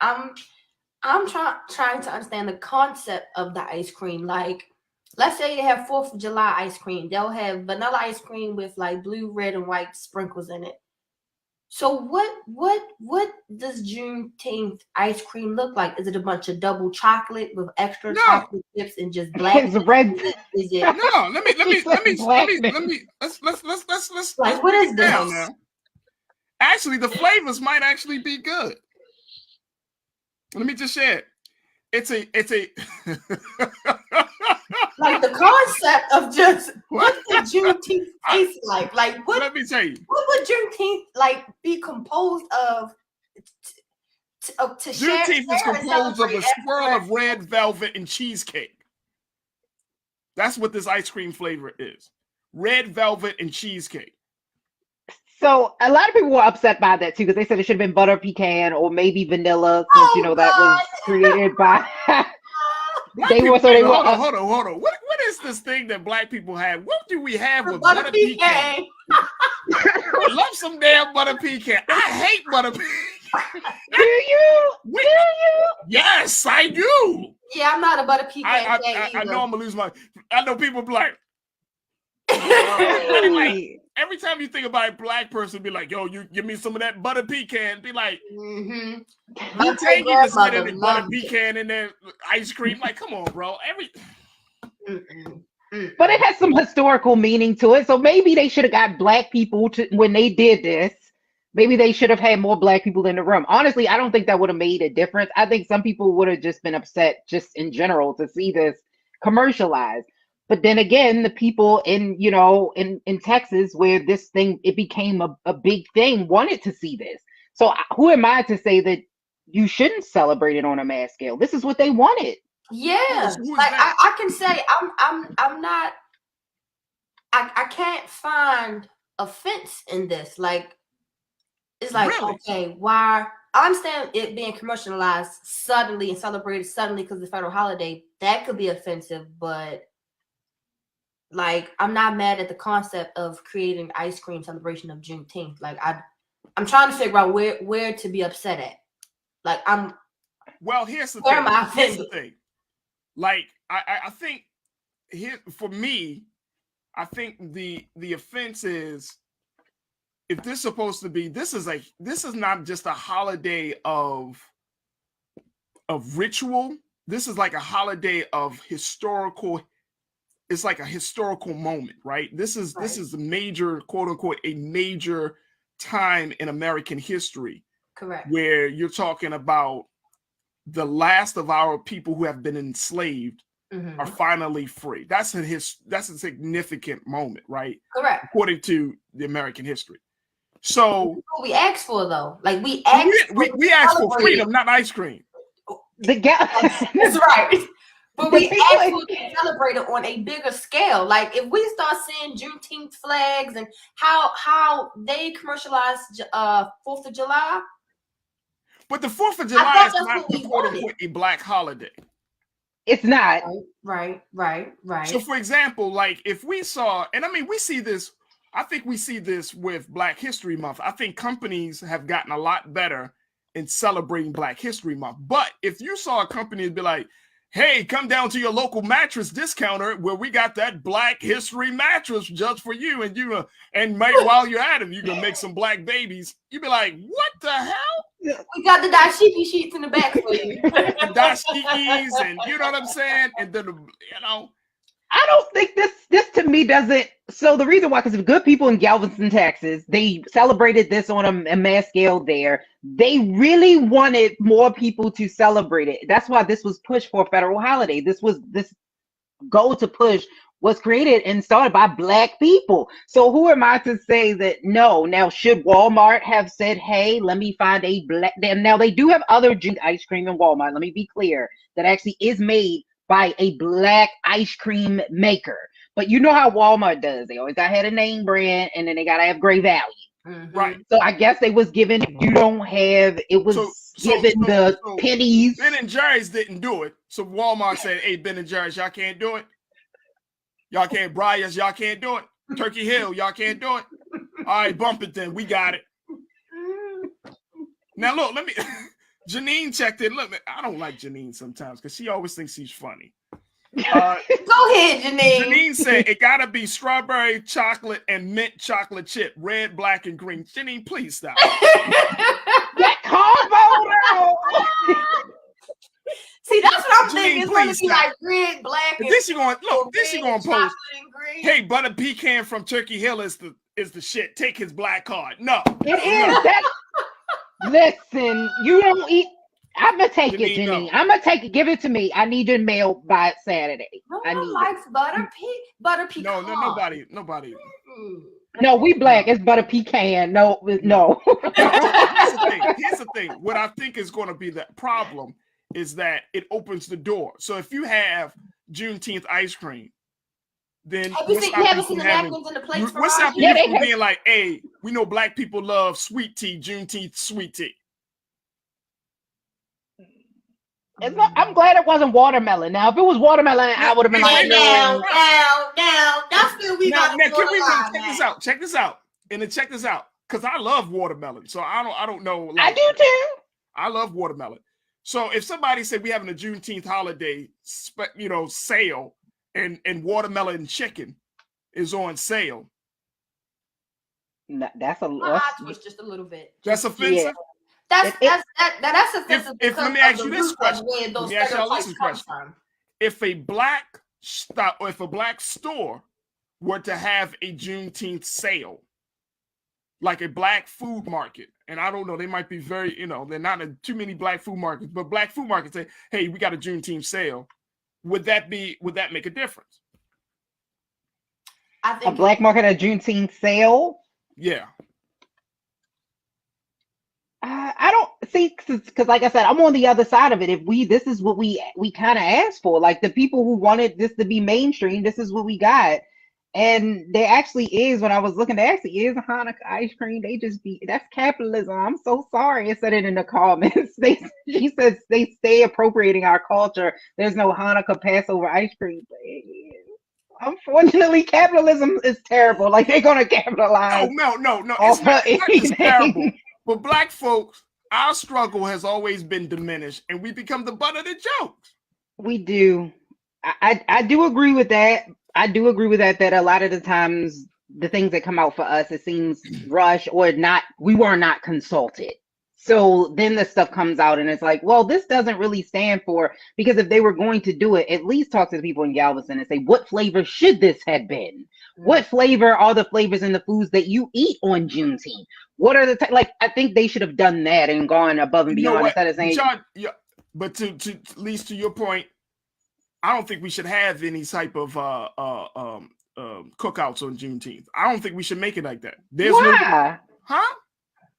trying to understand the concept of the ice cream. Like, let's say they have 4th of July ice cream. They'll have vanilla ice cream with like blue, red, and white sprinkles in it. So what does Juneteenth ice cream look like? Is it a bunch of double chocolate with extra chocolate chips and just black? It's red. Is it? No, let me let's like, what is this? Now. Actually, the flavors might actually be good. Let me just share it. It's a like the concept of just what would Juneteenth taste like? Like, what? Let me tell you. What would Juneteenth like be composed of? Juneteenth is composed of a swirl of red velvet and cheesecake. That's what this ice cream flavor is. Red velvet and cheesecake. So a lot of people were upset by that too, because they said it should have been butter pecan or maybe vanilla, since that was created by. Hold on. What is this thing that Black people have? What do we have with butter pecan? I love some damn butter pecan. I hate butter pecan. Do you? Yes, I do. Yeah, I'm not a butter pecan. I know I'm gonna lose my. I know people Black. Every time you think about a Black person, be like, yo, you give me some of that butter pecan. Be like, mm-hmm. You take you to sit in butter pecan in their ice cream. Like, come on, bro. But it has some historical meaning to it. So maybe they should have got Black people to, when they did this, maybe they should have had more Black people in the room. Honestly, I don't think that would have made a difference. I think some people would have just been upset just in general to see this commercialized. But then again, the people in Texas, where this thing, it became a big thing, wanted to see this. So who am I to say that you shouldn't celebrate it on a mass scale? This is what they wanted. Yeah, like I can say I'm not. I can't find offense in this. Like, it's like, really? Okay, why? I understand it being commercialized suddenly and celebrated suddenly because of the federal holiday. That could be offensive, but like, I'm not mad at the concept of creating ice cream celebration of Juneteenth. Like, I'm trying to figure out where to be upset at. Like, here's the thing. Like, I think here for me, I think the offense is, if this is supposed to be, this is not just a holiday of ritual. This is like a holiday of historical. It's like a historical moment, right? This is a major, quote unquote, a major time in American history. Correct. Where you're talking about the last of our people who have been enslaved are finally free. That's a significant moment, right? Correct. According to the American history. So what we asked for, though, like we asked for freedom, not ice cream. That's right. But we actually celebrate it on a bigger scale. Like if we start seeing Juneteenth flags and how they commercialize 4th of July. But the 4th of July is not purported a black holiday. It's not. Right. So for example, like if we saw, and I mean, we see this, I think we see this with Black History Month. I think companies have gotten a lot better in celebrating Black History Month. But if you saw a company be like, hey, come down to your local mattress discounter where we got that Black History mattress just for you, and while you're at it, you can make some black babies. You'd be like, what the hell? We got the dashiki sheets in the back for you. The dashikis, and you know what I'm saying? And then, I don't think this to me doesn't. So the reason why, because good people in Galveston, Texas, they celebrated this on a mass scale there. They really wanted more people to celebrate it. That's why this was pushed for a federal holiday. This goal to push was created and started by Black people. So who am I to say that no? Now, should Walmart have said, hey, let me find a black, now they do have other ice cream in Walmart, let me be clear, that actually is made by a Black ice cream maker. But you know how Walmart does. They always got to have a name brand, and then they got to have great value. Mm-hmm. Right. So I guess they was given, you don't have, it was given the pennies. Ben & Jerry's didn't do it. So Walmart said, hey, Ben & Jerry's, y'all can't do it. Y'all can't, Briar's, y'all can't do it. Turkey Hill, y'all can't do it. All right, bump it then. We got it. Now, look, let me... Janine checked in. Look, I don't like Janine sometimes because she always thinks she's funny. Go ahead, Janine. Janine said it gotta be strawberry chocolate and mint chocolate chip, red, black, and green. Janine, please stop. That combo. See, that's what I'm Janine, thinking. It's gonna be stop. like red, black, and This you going look. This you gonna post. Hey, Hey, butter pecan from Turkey Hill is the shit. Take his black card. No, It is that. Listen, you don't eat. I'm gonna take it, Janine. No. I'm gonna take it. Give it to me. I need it mailed by Saturday. No I one need likes butter pecan. No, nobody. No, we Black. It's butter pecan. No. Here's the thing. What I think is going to be the problem is that it opens the door. So if you have Juneteenth ice cream, then haven't seen the napkins in the plates for what's us? happening from being like, hey, we know Black people love sweet tea, Juneteenth sweet tea. I'm glad it wasn't watermelon. Now, if it was watermelon, I would have been like, now, that's still we got. Now, can we check this out, and then check this out, because I love watermelon. So I don't know. Like, I do too. I love watermelon. So if somebody said we having a Juneteenth holiday, sale, and watermelon chicken is on sale, no, that's twist just a little bit. That's offensive. Yeah. That's offensive. If let me ask you this question. Let me ask y'all this question. If a Black store were to have a Juneteenth sale, like a Black food market, and I don't know, they might be very, they're not too many Black food markets, but Black food markets say, hey, we got a Juneteenth sale. Would that make a difference? I think a Black market, a Juneteenth sale. Yeah. I don't see, because like I said, I'm on the other side of it. This is what we kind of asked for, like the people who wanted this to be mainstream, this is what we got. And there actually is, when I was looking, there actually is a Hanukkah ice cream. That's capitalism. I'm so sorry. It said it in the comments. She says they stay appropriating our culture. There's no Hanukkah Passover ice cream. Unfortunately, capitalism is terrible. Like, they're gonna capitalize. No. It's not just terrible. But Black folks, our struggle has always been diminished, and we become the butt of the jokes. We do. I do agree with that. I do agree with that a lot of the times the things that come out for us, it seems rushed or not. We were not consulted. So then the stuff comes out and it's like, well, this doesn't really stand for, because if they were going to do it, at least talk to the people in Galveston and say, what flavor should this have been? What flavor are the flavors in the foods that you eat on Juneteenth? What are the like? I think they should have done that and gone above and beyond instead of saying. John, yeah, but to at least to your point, I don't think we should have any type of cookouts on Juneteenth. I don't think we should make it like that. Why? Huh?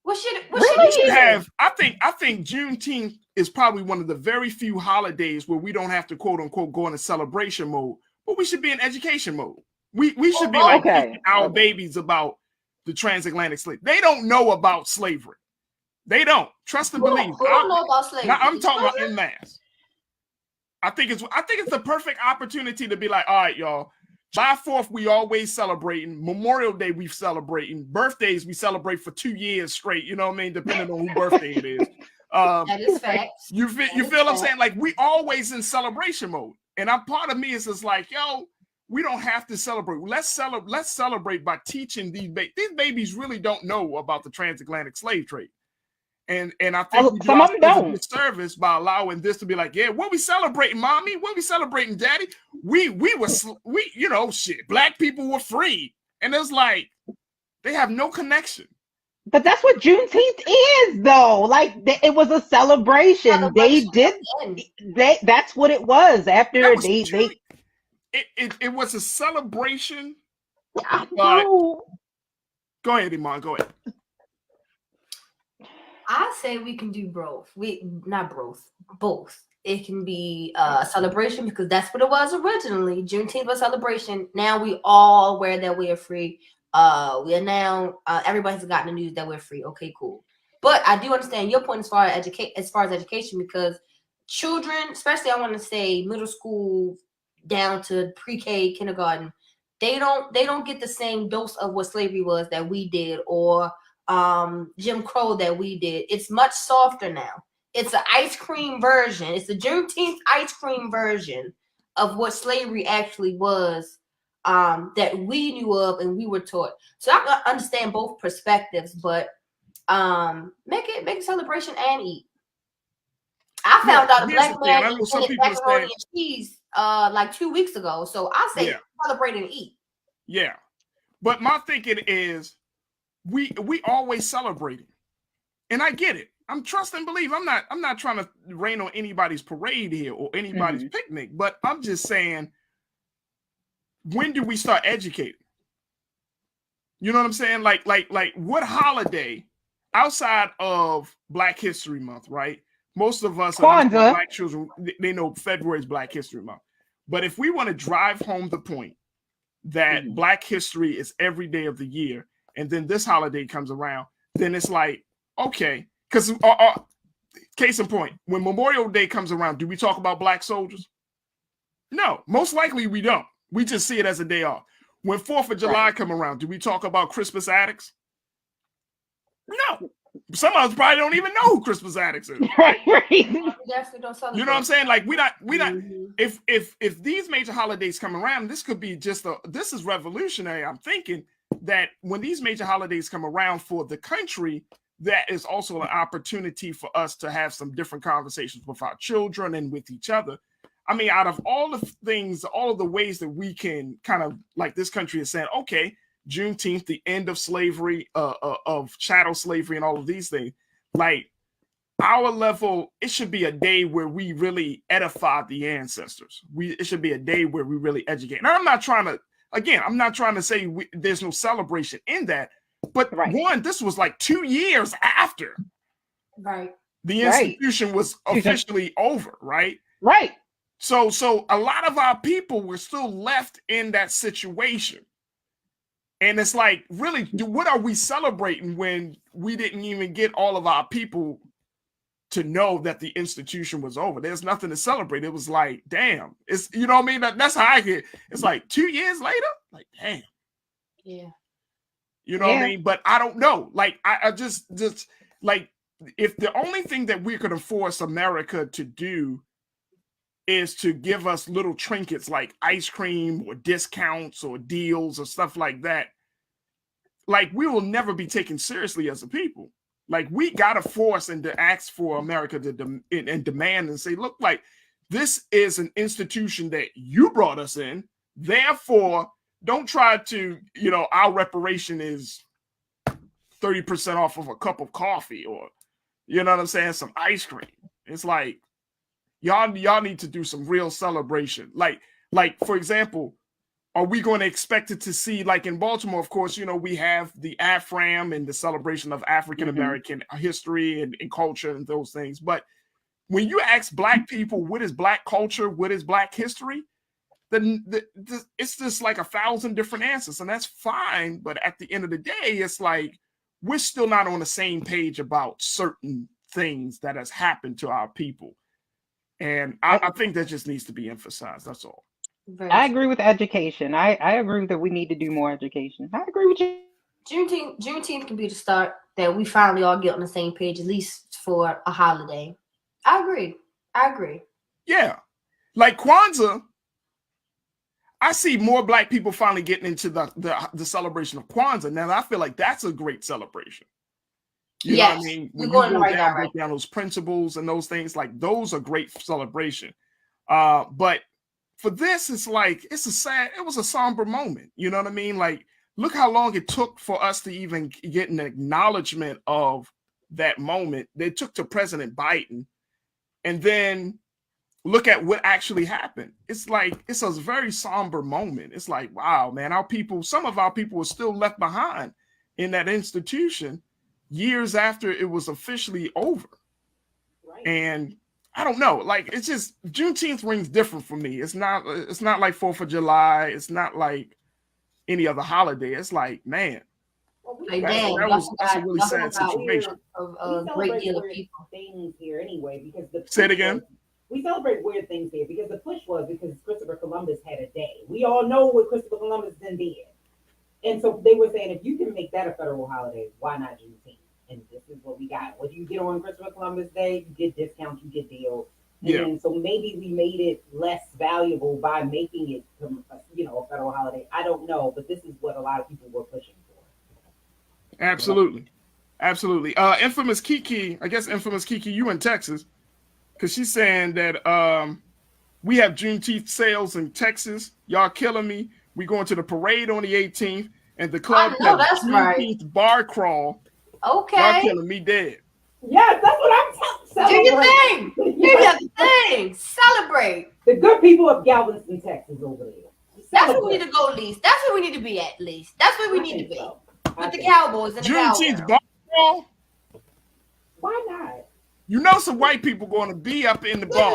What should We should have. I think Juneteenth is probably one of the very few holidays where we don't have to quote unquote go into celebration mode, but we should be in education mode. We should be like teaching our babies about the transatlantic slave. They don't know about slavery. They don't. Trust and believe. Who don't know about slavery? Now I'm talking about en masse. I think it's the perfect opportunity to be like, all right, y'all. July 4th, we always celebrating. Memorial Day, we celebrating. Birthdays, we celebrate for 2 years straight. You know what I mean? Depending on whose birthday it is. That is facts. You feel what I'm saying? Like, we always in celebration mode. And part of me is just like, yo, we don't have to celebrate. Let's celebrate by teaching these babies. These babies really don't know about the transatlantic slave trade. And I think we do a disservice by allowing this to be like, yeah, what we celebrating, mommy? What we celebrating, daddy? We you know, shit. Black people were free, and it's like they have no connection. But that's what Juneteenth is, though. Like it was a celebration. They did. That's what it was. After it was a celebration. I know. Go ahead, Iman. Go ahead. I say we can do both. Both. It can be a celebration because that's what it was originally. Juneteenth was a celebration. Now we all aware that we are free. We are now. Everybody's gotten the news that we're free. Okay, cool. But I do understand your point as far as education, because children, especially I want to say middle school down to pre-K, kindergarten, they don't get the same dose of what slavery was that we did, or Jim Crow that we did. It's much softer now. It's an ice cream version. It's the Juneteenth ice cream version of what slavery actually was, that we knew of and we were taught. So I understand both perspectives, but make it a celebration and eat. I found out a black man eating macaroni and cheese like 2 weeks ago. So I say celebrate and eat. Yeah, but my thinking is, we always celebrating, and I get it. I'm trust and believe. I'm not trying to rain on anybody's parade here or anybody's picnic, but I'm just saying, when do we start educating? You know what I'm saying? Like what holiday outside of Black History Month, right? Most of us Black children, they know February is Black History Month. But if we want to drive home the point that Black history is every day of the year, and then this holiday comes around, then it's like, okay, because case in point, when Memorial Day comes around, do we talk about Black soldiers? No, most likely we don't. We just see it as a day off. When 4th of July come around, do we talk about Christmas addicts? No. Some of us probably don't even know who Christmas addicts is. Right. Definitely don't celebrate. You know what I'm saying? Like we not. If these major holidays come around, this could be this is revolutionary. I'm thinking that when these major holidays come around for the country, that is also an opportunity for us to have some different conversations with our children and with each other. I mean, out of all the things, all of the ways that we can kind of, like, this country is saying, okay, Juneteenth, the end of slavery, of chattel slavery and all of these things, like, our level, it should be a day where we really edify the ancestors. It should be a day where we really educate. And I'm not trying to say there's no celebration in that, but one, this was like 2 years after the institution was officially over, right? Right. So a lot of our people were still left in that situation. And it's like, really, what are we celebrating when we didn't even get all of our people to know that the institution was over? There's nothing to celebrate. It was like, damn. It's, you know what I mean? That's how I get. It's like 2 years later, like, damn. Yeah. You know what I mean? But I don't know. Like, I just like, if the only thing that we could force America to do is to give us little trinkets like ice cream or discounts or deals or stuff like that, like, we will never be taken seriously as a people. Like, we gotta force and to ask for America to demand and say, look, like, this is an institution that you brought us in, therefore don't try to, you know, our reparation is 30% off of a cup of coffee, or, you know what I'm saying, some ice cream. It's like, y'all need to do some real celebration. Like, for example, are we going to expect it to see, like in Baltimore, of course, you know, we have the AFRAM and the celebration of African-American history and culture and those things. But when you ask Black people, what is Black culture? What is Black history? Then it's just like 1,000 different answers, and that's fine. But at the end of the day, it's like we're still not on the same page about certain things that has happened to our people. And I think that just needs to be emphasized. That's all. I agree with education. I agree that we need to do more education. I agree with you. Juneteenth can be the start that we finally all get on the same page, at least for a holiday. I agree. Yeah. Like Kwanzaa, I see more Black people finally getting into the celebration of Kwanzaa. Now, I feel like that's a great celebration. You know what I mean? When you break down those principles and those things, like those are great celebration. But for this, it's like, it was a somber moment. You know what I mean? Like, look how long it took for us to even get an acknowledgement of that moment. They took to President Biden, and then look at what actually happened. It's like, it's a very somber moment. It's like, wow, man, some of our people were still left behind in that institution years after it was officially over. Right. And I don't know, like, it's just, Juneteenth rings different for me. It's not like 4th of July. It's not like any other holiday. It's like, man, that's a really sad situation. A great deal of people. Things here anyway, because say it again. We celebrate weird things here because the push was because Christopher Columbus had a day. We all know what Christopher Columbus then did. And so they were saying, if you can make that a federal holiday, why not Juneteenth? And this is what we got. What you get on Christopher Columbus Day, you get discounts, you get deals. And so maybe we made it less valuable by making it, a federal holiday. I don't know, but this is what a lot of people were pushing for. Absolutely. Absolutely. Infamous Kiki, you in Texas, because she's saying that we have Juneteenth sales in Texas. Y'all killing me. We going to the parade on the 18th, and the club has Juneteenth bar crawl. Okay. Y'all killing me dead. Yes, that's what I'm Do telling your thing. Do your thing. Celebrate. The good people of Galveston, Texas over there. That's where we need to go, least. That's where we need to be at, least. That's where we need to be. So. With the Cowboys and the Juneteenth bar crawl? Why not? You know some white people going to be up in the bar.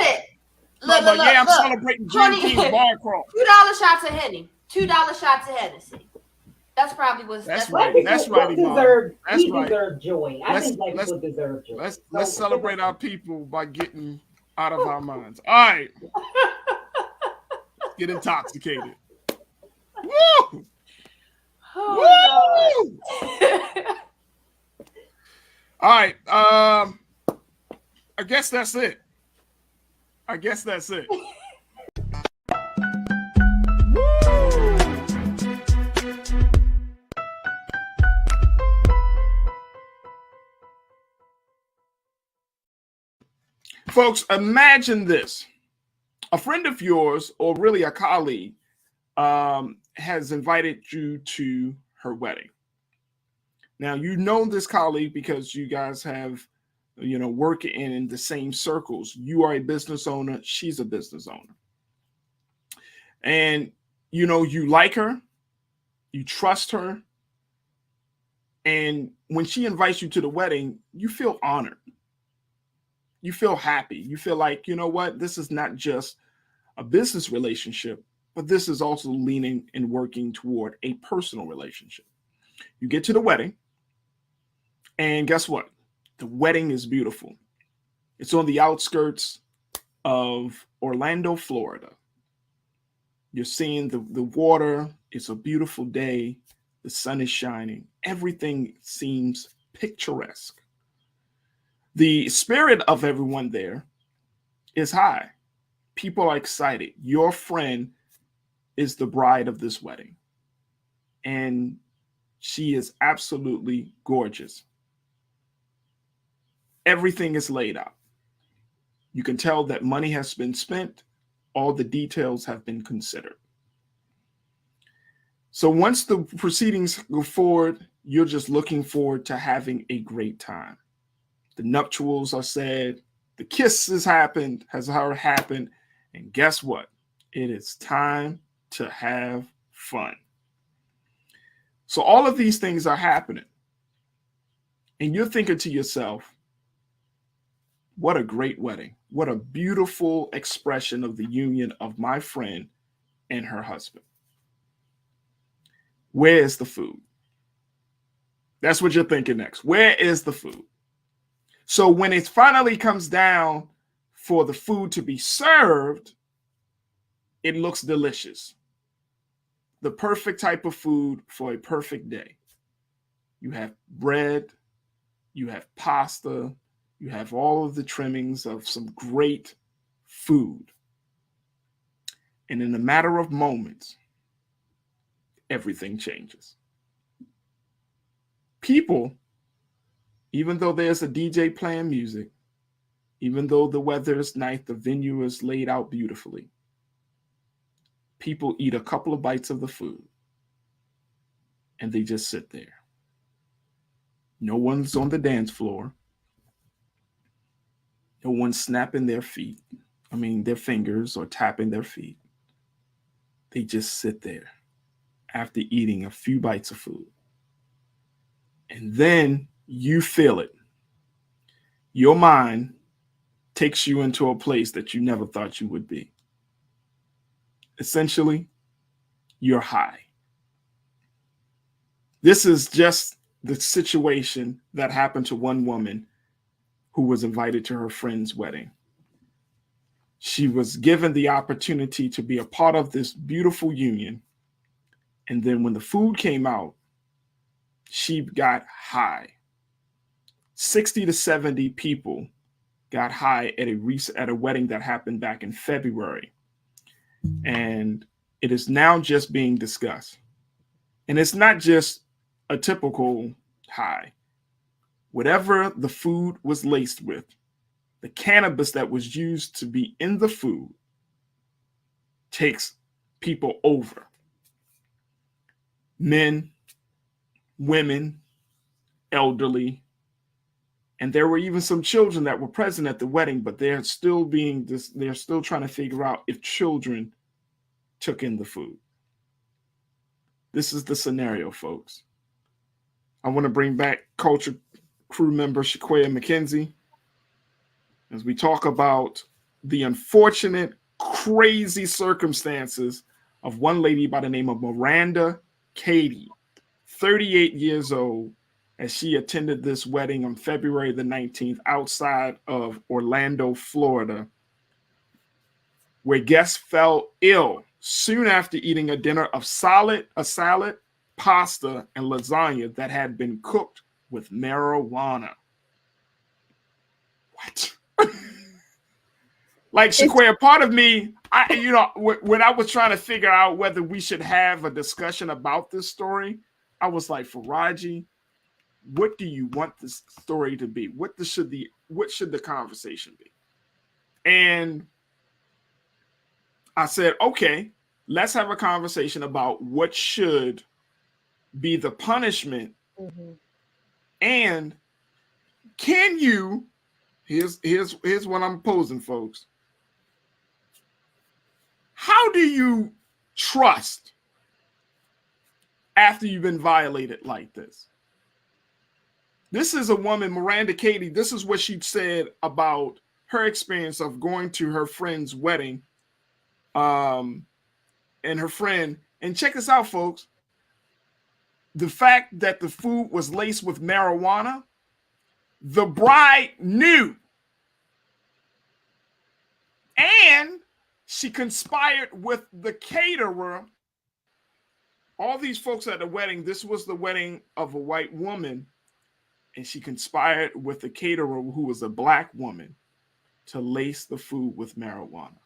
Look, I'm celebrating Juneteenth bar crawl. $2 shots of Henny. $2 shots of Hennessy. That's probably what's that's right. That's right. We deserve joy. I think black people deserve joy. Let's celebrate our people by getting out of our minds. All right. Get intoxicated. Woo! Oh, woo! All right. I guess that's it. Folks, imagine this. A friend of yours, or really a colleague, has invited you to her wedding. Now, you know this colleague because you guys have, work in the same circles. You are a business owner. She's a business owner. And, you like her. You trust her. And when she invites you to the wedding, you feel honored. You feel happy. You feel like, you know what? This is not just a business relationship, but this is also leaning and working toward a personal relationship. You get to the wedding, and guess what? The wedding is beautiful. It's on the outskirts of Orlando, Florida. You're seeing the water. It's a beautiful day. The sun is shining. Everything seems picturesque. The spirit of everyone there is high. People are excited. Your friend is the bride of this wedding. And she is absolutely gorgeous. Everything is laid out. You can tell that money has been spent. All the details have been considered. So once the proceedings go forward, you're just looking forward to having a great time. The nuptials are said, the kiss has happened, and guess what? It is time to have fun. So all of these things are happening. And you're thinking to yourself, what a great wedding. What a beautiful expression of the union of my friend and her husband. Where is the food? That's what you're thinking next. Where is the food? So when it finally comes down for the food to be served, it looks delicious. The perfect type of food for a perfect day. You have bread, you have pasta, you have all of the trimmings of some great food. And in a matter of moments, everything changes. People, even though there's a DJ playing music, even though the weather is nice, the venue is laid out beautifully, people eat a couple of bites of the food and they just sit there. No one's on the dance floor. No one's snapping their fingers or tapping their feet. They just sit there after eating a few bites of food. And then you feel it. Your mind takes you into a place that you never thought you would be. Essentially, you're high. This is just the situation that happened to one woman who was invited to her friend's wedding. She was given the opportunity to be a part of this beautiful union. And then when the food came out, she got high. 60 to 70 people got high at a wedding that happened back in February. And it is now just being discussed. And it's not just a typical high. Whatever the food was laced with, the cannabis that was used to be in the food takes people over. Men, women, elderly, and there were even some children that were present at the wedding, but they're still trying to figure out if children took in the food. This is the scenario, folks. I want to bring back culture crew member Shaquaya McKenzie as we talk about the unfortunate, crazy circumstances of one lady by the name of Miranda Katie, 38 years old, as she attended this wedding on February the 19th outside of Orlando, Florida, where guests fell ill soon after eating a dinner of salad, pasta, and lasagna that had been cooked with marijuana. What? Like, Shaquaya, part of me, when I was trying to figure out whether we should have a discussion about this story, I was like, Faraji, what do you want this story to be? What should the conversation be? And I said, okay, let's have a conversation about what should be the punishment. Mm-hmm. And can you, here's what I'm posing, folks. How do you trust after you've been violated like this? This is a woman, Miranda Katie. This is what she said about her experience of going to her friend's wedding. And her friend, and check this out, folks. The fact that the food was laced with marijuana, the bride knew. And she conspired with the caterer. All these folks at the wedding, this was the wedding of a white woman. And she conspired with the caterer, who was a black woman, to lace the food with marijuana.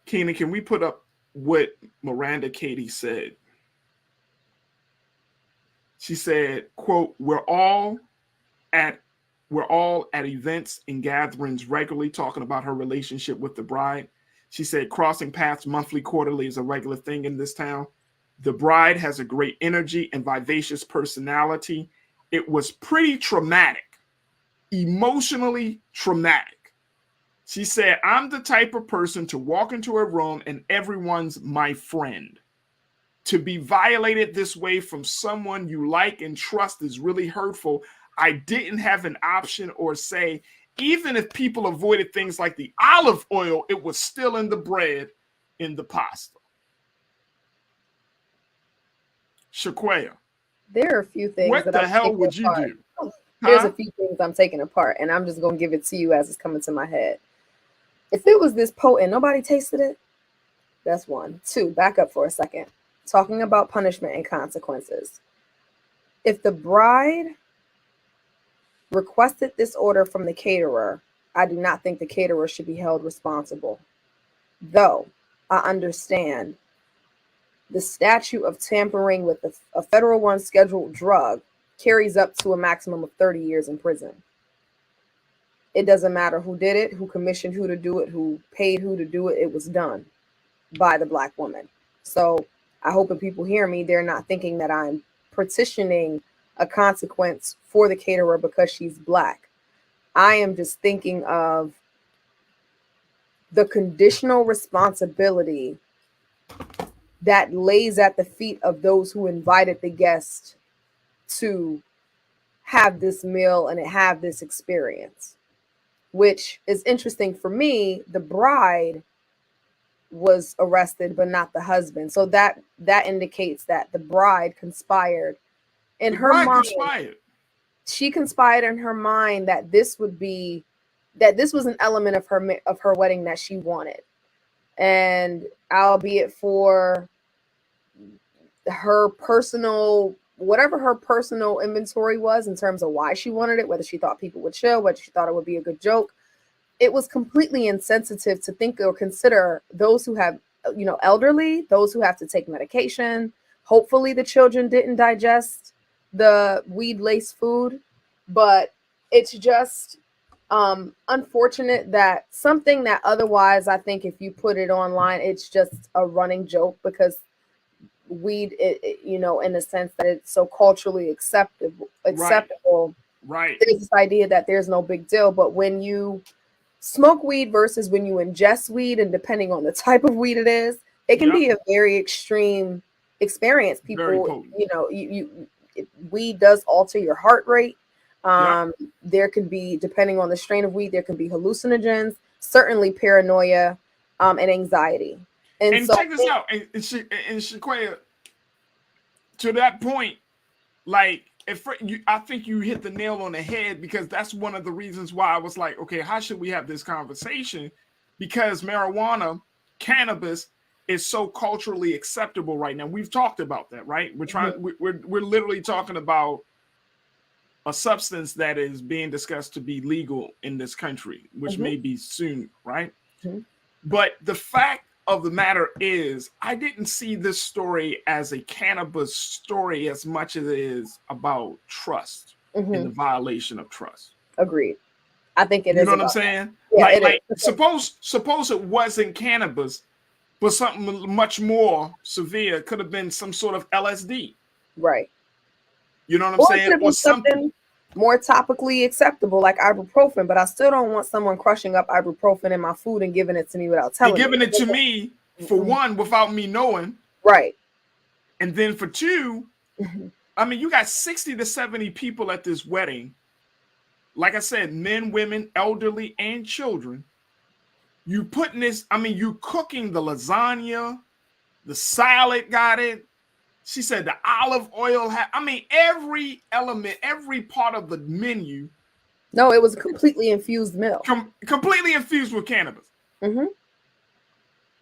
Keenan, can we put up what Miranda Katie said? She said, quote, we're all at events and gatherings regularly talking about her relationship with the bride. She said, crossing paths monthly, quarterly is a regular thing in this town. The bride has a great energy and vivacious personality. It was pretty traumatic, emotionally traumatic. She said, I'm the type of person to walk into a room and everyone's my friend. To be violated this way from someone you like and trust is really hurtful. I didn't have an option or say. Even if people avoided things like the olive oil, it was still in the bread, in the pasta. Shaquaya, There are a few things what that the I'm hell taking would you apart. do? There's Huh? a few things I'm taking apart, and I'm just gonna give it to you as it's coming to my head. If it was this potent, nobody tasted it. That's one. Two, back up for a second. Talking about punishment and consequences. If the bride requested this order from the caterer, I do not think the caterer should be held responsible. Though I understand the statute of tampering with a federal one scheduled drug carries up to a maximum of 30 years in prison. It doesn't matter who did it, who commissioned who to do it, who paid who to do it. It was done by the Black woman. So I hope when people hear me, they're not thinking that I'm petitioning a consequence for the caterer because she's Black. I am just thinking of the conditional responsibility that lays at the feet of those who invited the guest to have this meal and have this experience, which is interesting for me. The bride was arrested, but not the husband. So that indicates that the bride conspired in her mind. She conspired in her mind that this was an element of her wedding that she wanted, and albeit for her personal, whatever her personal inventory was in terms of why she wanted it, whether she thought people would chill, whether she thought it would be a good joke, it was completely insensitive to think or consider those who have, elderly, those who have to take medication. Hopefully the children didn't digest the weed-laced food, but it's just unfortunate that something that otherwise, I think if you put it online, it's just a running joke because weed, in the sense that it's so culturally acceptable. Right. There's this idea that there's no big deal, but when you smoke weed versus when you ingest weed, and depending on the type of weed it is, it can be a very extreme experience. People, weed does alter your heart rate. There can be, depending on the strain of weed, there can be hallucinogens, certainly paranoia, and anxiety. And so, check this out, and Shaquaya, to that point, like, I think you hit the nail on the head, because that's one of the reasons why I was like, okay, how should we have this conversation? Because marijuana, cannabis, is so culturally acceptable right now. We've talked about that, right? We're literally talking about a substance that is being discussed to be legal in this country, which may be soon, right? But the fact of the matter is, I didn't see this story as a cannabis story as much as it is about trust and the violation of trust. Agreed. I think it is. You know what I'm saying? Yeah, like suppose it wasn't cannabis, but something much more severe. Could have been some sort of LSD. Right. You know what I'm saying? Or something more topically acceptable, like ibuprofen, but I still don't want someone crushing up ibuprofen in my food and giving it to me without telling me. Giving it to me, for one, without me knowing. Right. And then for two, I mean, you got 60 to 70 people at this wedding. Like I said, men, women, elderly, and children. You putting this, I mean, you cooking the lasagna, the salad got it. She said the olive oil every element, every part of the menu. No, it was a completely infused meal. Completely infused with cannabis. And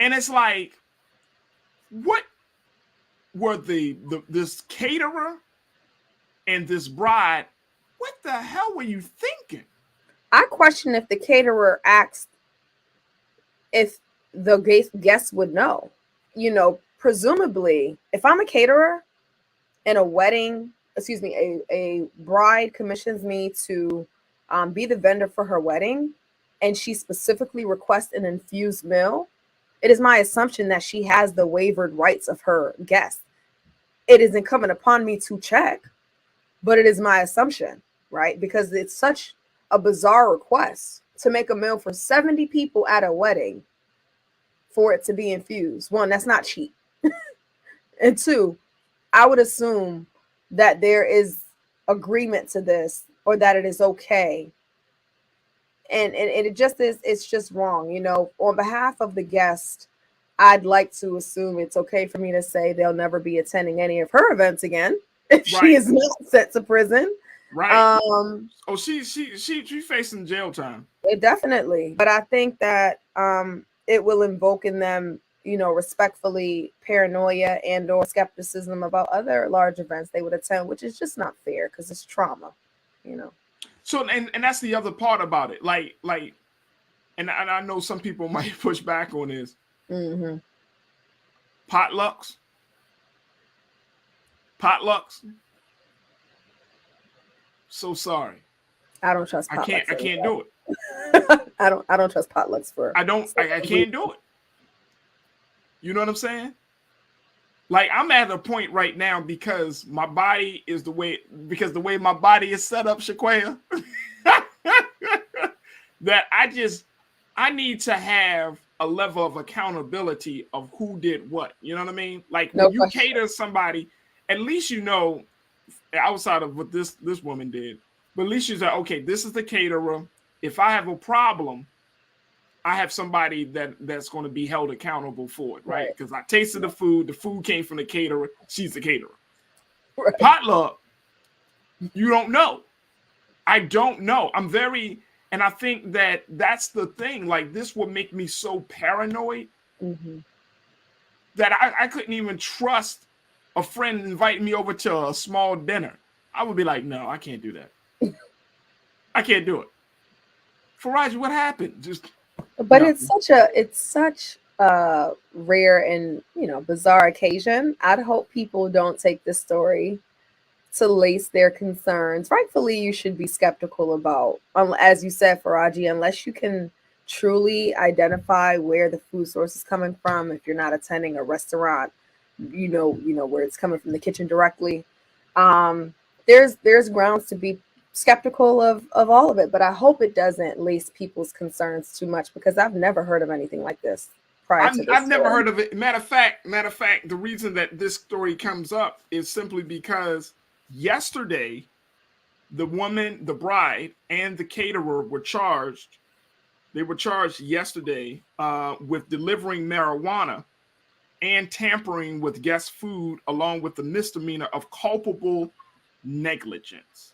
it's like, what were this caterer and this bride, what the hell were you thinking? I question if the caterer asked if the guests would know. Presumably, if I'm a caterer and a bride commissions me to be the vendor for her wedding, and she specifically requests an infused meal, it is my assumption that she has the waived rights of her guests. It is incumbent upon me to check, but it is my assumption, right? Because it's such a bizarre request to make a meal for 70 people at a wedding for it to be infused. One, that's not cheap. And two, I would assume that there is agreement to this, or that it is okay. And it just is, it's just wrong. You know, on behalf of the guest, I'd like to assume it's okay for me to say they'll never be attending any of her events again if she is not sent to prison. Right. Oh, she's facing jail time. Definitely. But I think that it will invoke in them, you know, respectfully, paranoia and or skepticism about other large events they would attend, which is just not fair because it's trauma, you know. So and that's the other part about it. Like and I know some people might push back on this. Mm-hmm. Potlucks. So sorry. I don't trust potlucks. I can't do it. I don't trust potlucks for. I can't do it. You know what I'm saying? Like, I'm at a point right now because my body is the way my body is set up, Shaquaya, that I need to have a level of accountability of who did what. You know what I mean? Like, when you cater somebody, at least you know, outside of what this woman did, but at least you say, okay, this is the caterer. If I have a problem, I have somebody that's going to be held accountable for it, right? Because I tasted the food came from the caterer, she's the caterer. Right. Potluck, you don't know. I don't know. And I think that's the thing. Like, this would make me so paranoid that I couldn't even trust a friend inviting me over to a small dinner. I would be like, no, I can't do that. I can't do it. Faraji, what happened? But no. It's such a rare and, you know, bizarre occasion. I'd hope people don't take this story to lace their concerns. Rightfully, you should be skeptical about, as you said, Faraji, unless you can truly identify where the food source is coming from. If you're not attending a restaurant, you know where it's coming from the kitchen directly. There's grounds to be skeptical of all of it, but I hope it doesn't lace people's concerns too much, because I've never heard of anything like this prior to this. I've never heard of it. Matter of fact, the reason that this story comes up is simply because yesterday, the woman, the bride, and the caterer were charged. They were charged yesterday with delivering marijuana and tampering with guest food, along with the misdemeanor of culpable negligence.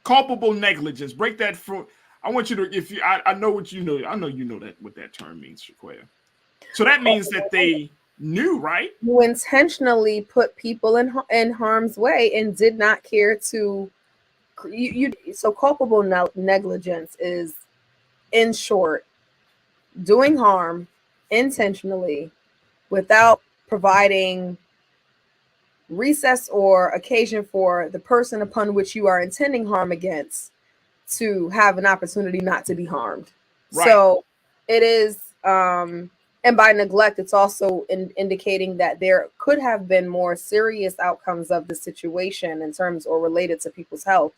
Culpable negligence. Break that for. I want you to. I know what you know. I know you know what that term means, Shaquaya. So that means that they knew, right? You intentionally put people in harm's way and did not care to. So culpable negligence is, in short, doing harm intentionally without providing recess or occasion for the person upon which you are intending harm against to have an opportunity not to be harmed. Right. So it is, and by neglect, it's also indicating that there could have been more serious outcomes of the situation in terms or related to people's health,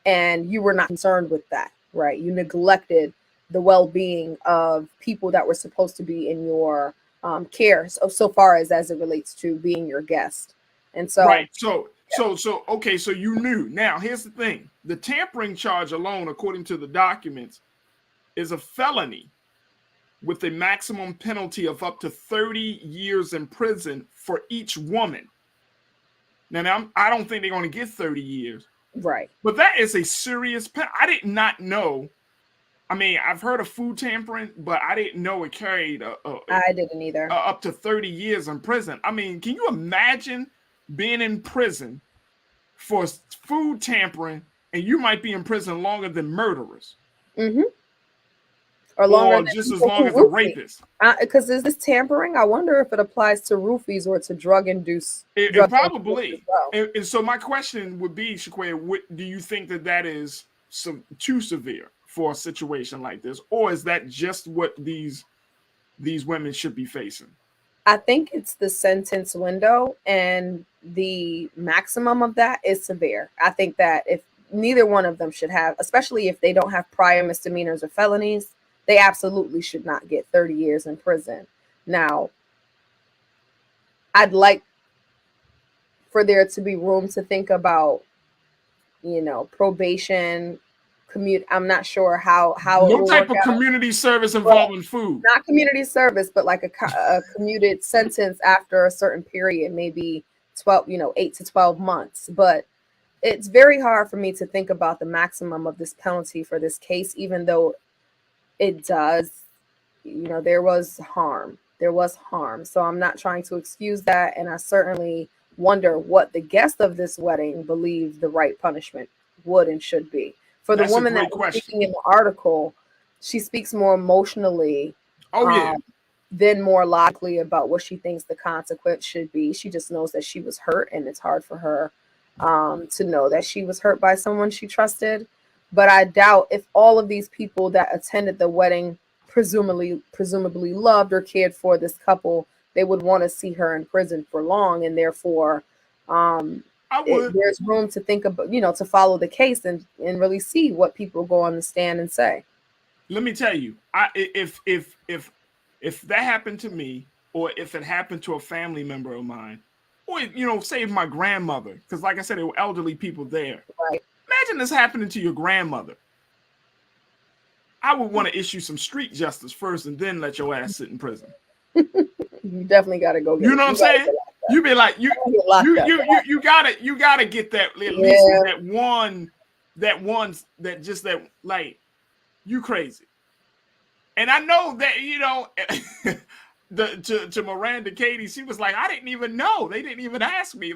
and you were not concerned with that, right? You neglected the well-being of people that were supposed to be in your care, so far as it relates to being your guest. And so, right. So okay. So you knew. Now, here's the thing: the tampering charge alone, according to the documents, is a felony with a maximum penalty of up to 30 years in prison for each woman. Now, I don't think they're going to get 30 years, right? But that is a serious penalty. I did not know. I mean, I've heard of food tampering, but I didn't know it carried. I didn't either. Up to 30 years in prison. I mean, can you imagine being in prison for food tampering, and you might be in prison longer than murderers, or longer, or just as long as a rapist? Because is this tampering? I wonder if it applies to roofies or to drug-induced. It probably. Well. And so my question would be, Shaquaya, do you think that is too severe for a situation like this, or is that just what these women should be facing? I think it's the sentence window, and the maximum of that is severe. I think that if neither one of them should have, especially if they don't have prior misdemeanors or felonies, they absolutely should not get 30 years in prison. Now, I'd like for there to be room to think about, you know, probation, commute. I'm not sure how it No will type work of out. community service involving food. Not community service, but like a commuted sentence after a certain period, maybe 12, 8 to 12 months. But it's very hard for me to think about the maximum of this penalty for this case, even though it does, there was harm. There was harm. So I'm not trying to excuse that. And I certainly wonder what the guest of this wedding believed the right punishment would and should be. For the woman that was speaking in the article, she speaks more emotionally than more logically about what she thinks the consequence should be. She just knows that she was hurt, and it's hard for her to know that she was hurt by someone she trusted. But I doubt if all of these people that attended the wedding presumably loved or cared for this couple, they would want to see her in prison for long, and therefore there's room to think about, to follow the case and really see what people go on the stand and say. Let me tell you, if that happened to me, or if it happened to a family member of mine, or say my grandmother, because like I said, there were elderly people there. Right. Imagine this happening to your grandmother. I would want to issue some street justice first, and then let your ass sit in prison. You definitely got to go. You know what I'm saying? You be like, you gotta get that at least that like, you crazy. And I know that to Miranda Katie, she was like, I didn't even know. They didn't even ask me.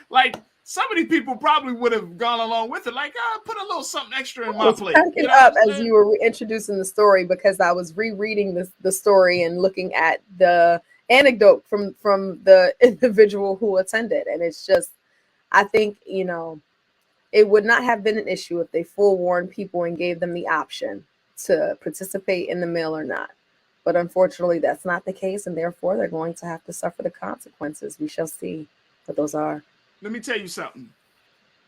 Like some of these people probably would have gone along with it. Like, put a little something extra in my plate. Cracking up as you were introducing the story, because I was rereading the story and looking at the anecdote from the individual who attended, and it's just, I think it would not have been an issue if they forewarned people and gave them the option to participate in the meal or not. But unfortunately, that's not the case, and therefore they're going to have to suffer the consequences. We shall see what those are. Let me tell you something.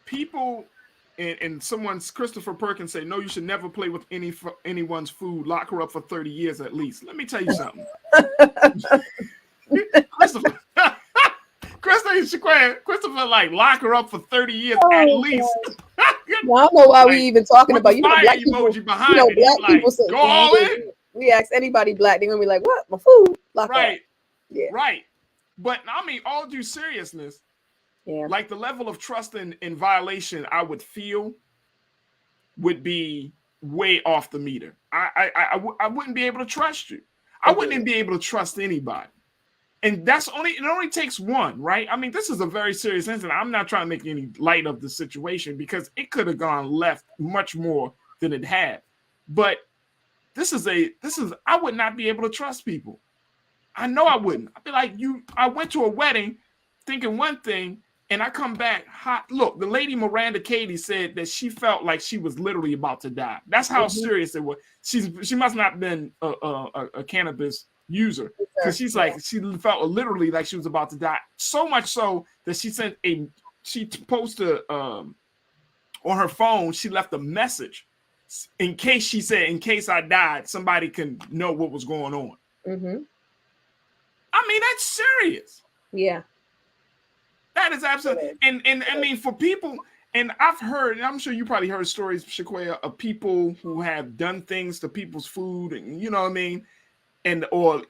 People, and Christopher Perkins say, no, you should never play with anyone's food. Lock her up for 30 years at least. Let me tell you something. Christopher, like, lock her up for 30 years at least. Well, I don't know why we even talking about, black people. Black people say, go all in. We ask anybody black, they're gonna be like, what? My food? Lock right. Up. Yeah. Right. But I mean, all due seriousness, yeah, like the level of trust in violation I would feel would be way off the meter. I wouldn't be able to trust you. I wouldn't even be able to trust anybody. And it only takes one, right? I mean, this is a very serious incident. I'm not trying to make any light of the situation, because it could have gone left much more than it had. But I would not be able to trust people. I know I wouldn't. I'd be like, I went to a wedding thinking one thing, and I come back hot. Look, the lady Miranda Katie said that she felt like she was literally about to die. That's how serious it was. She must not have been a cannabis user, because she's like, she felt literally like she was about to die. So much so that she posted on her phone, she left a message in case I died, somebody can know what was going on. Mm-hmm. I mean, that's serious. Yeah. That is absolutely, and I mean, for people, and I've heard, and I'm sure you probably heard stories, Shaquaya, of people who have done things to people's food, and you know what I mean, or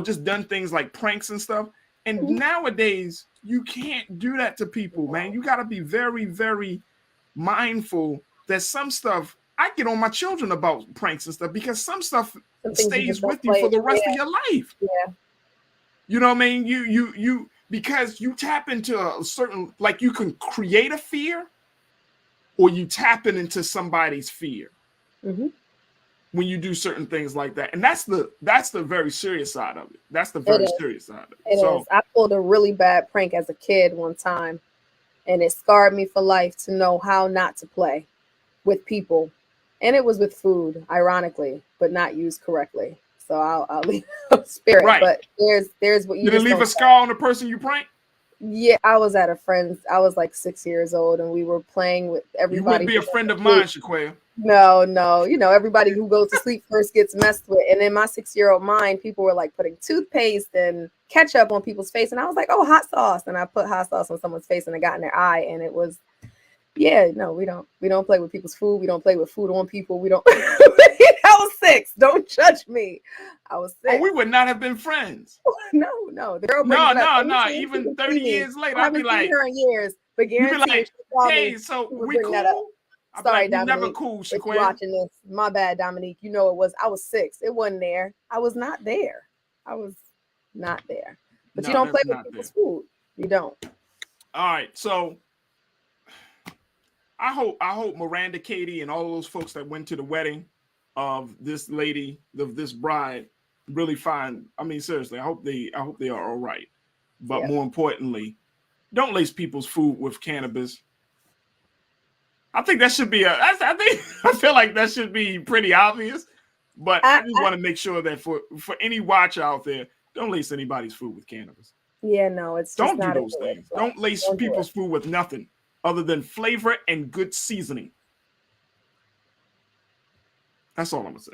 just done things like pranks and stuff. And nowadays, you can't do that to people, man. You got to be very, very mindful that some stuff, I get on my children about pranks and stuff, because some stuff stays with you for the rest of your life. Yeah. You know what I mean? You because you tap into a certain, like, you can create a fear, or you tap into somebody's fear when you do certain things like that. And that's the very serious side of it. That's the very serious side of it. It is. I pulled a really bad prank as a kid one time, and it scarred me for life to know how not to play with people. And it was with food, ironically, but not used correctly. So I'll leave spirit. Right. But there's what you did it leave a scar on the person you pranked? Yeah, I was at a friend's. I was like 6 years old, and we were playing with You everybody. wouldn't be a friend of mine, Shaquille. No. You know, everybody who goes to sleep first gets messed with. And in my 6-year-old mind, people were like putting toothpaste and ketchup on people's face. And I was like, oh, hot sauce. And I put hot sauce on someone's face and it got in their eye. And it was, yeah, no, we don't play with people's food. We don't play with food on people. We don't. I was 6. Don't judge me. I was 6. Oh, we would not have been friends. No. The girl No. Even 30 years later, I I'd be haven't like, seen her in years, but you'd be guarantee like, if she saw hey, me, so she would we bring that up. cool? I'd be Sorry, like, we never Dominique, cool, if you're Shaquille. watching this, my bad, Dominique. You know it was. I was 6. It wasn't there. I was not there. I was not there. But you don't play with people's food. You don't. All right, so I hope Miranda, Katie, and all those folks that went to the wedding of this lady, of this bride, really find. I mean, seriously, I hope they are all right. But more importantly, don't lace people's food with cannabis. I think that should be I feel like that should be pretty obvious. But I just want to make sure that for any watcher out there, don't lace anybody's food with cannabis. Yeah, no, it's just don't not do those things. Don't lace people's food with nothing other than flavor and good seasoning. That's all I'm gonna say.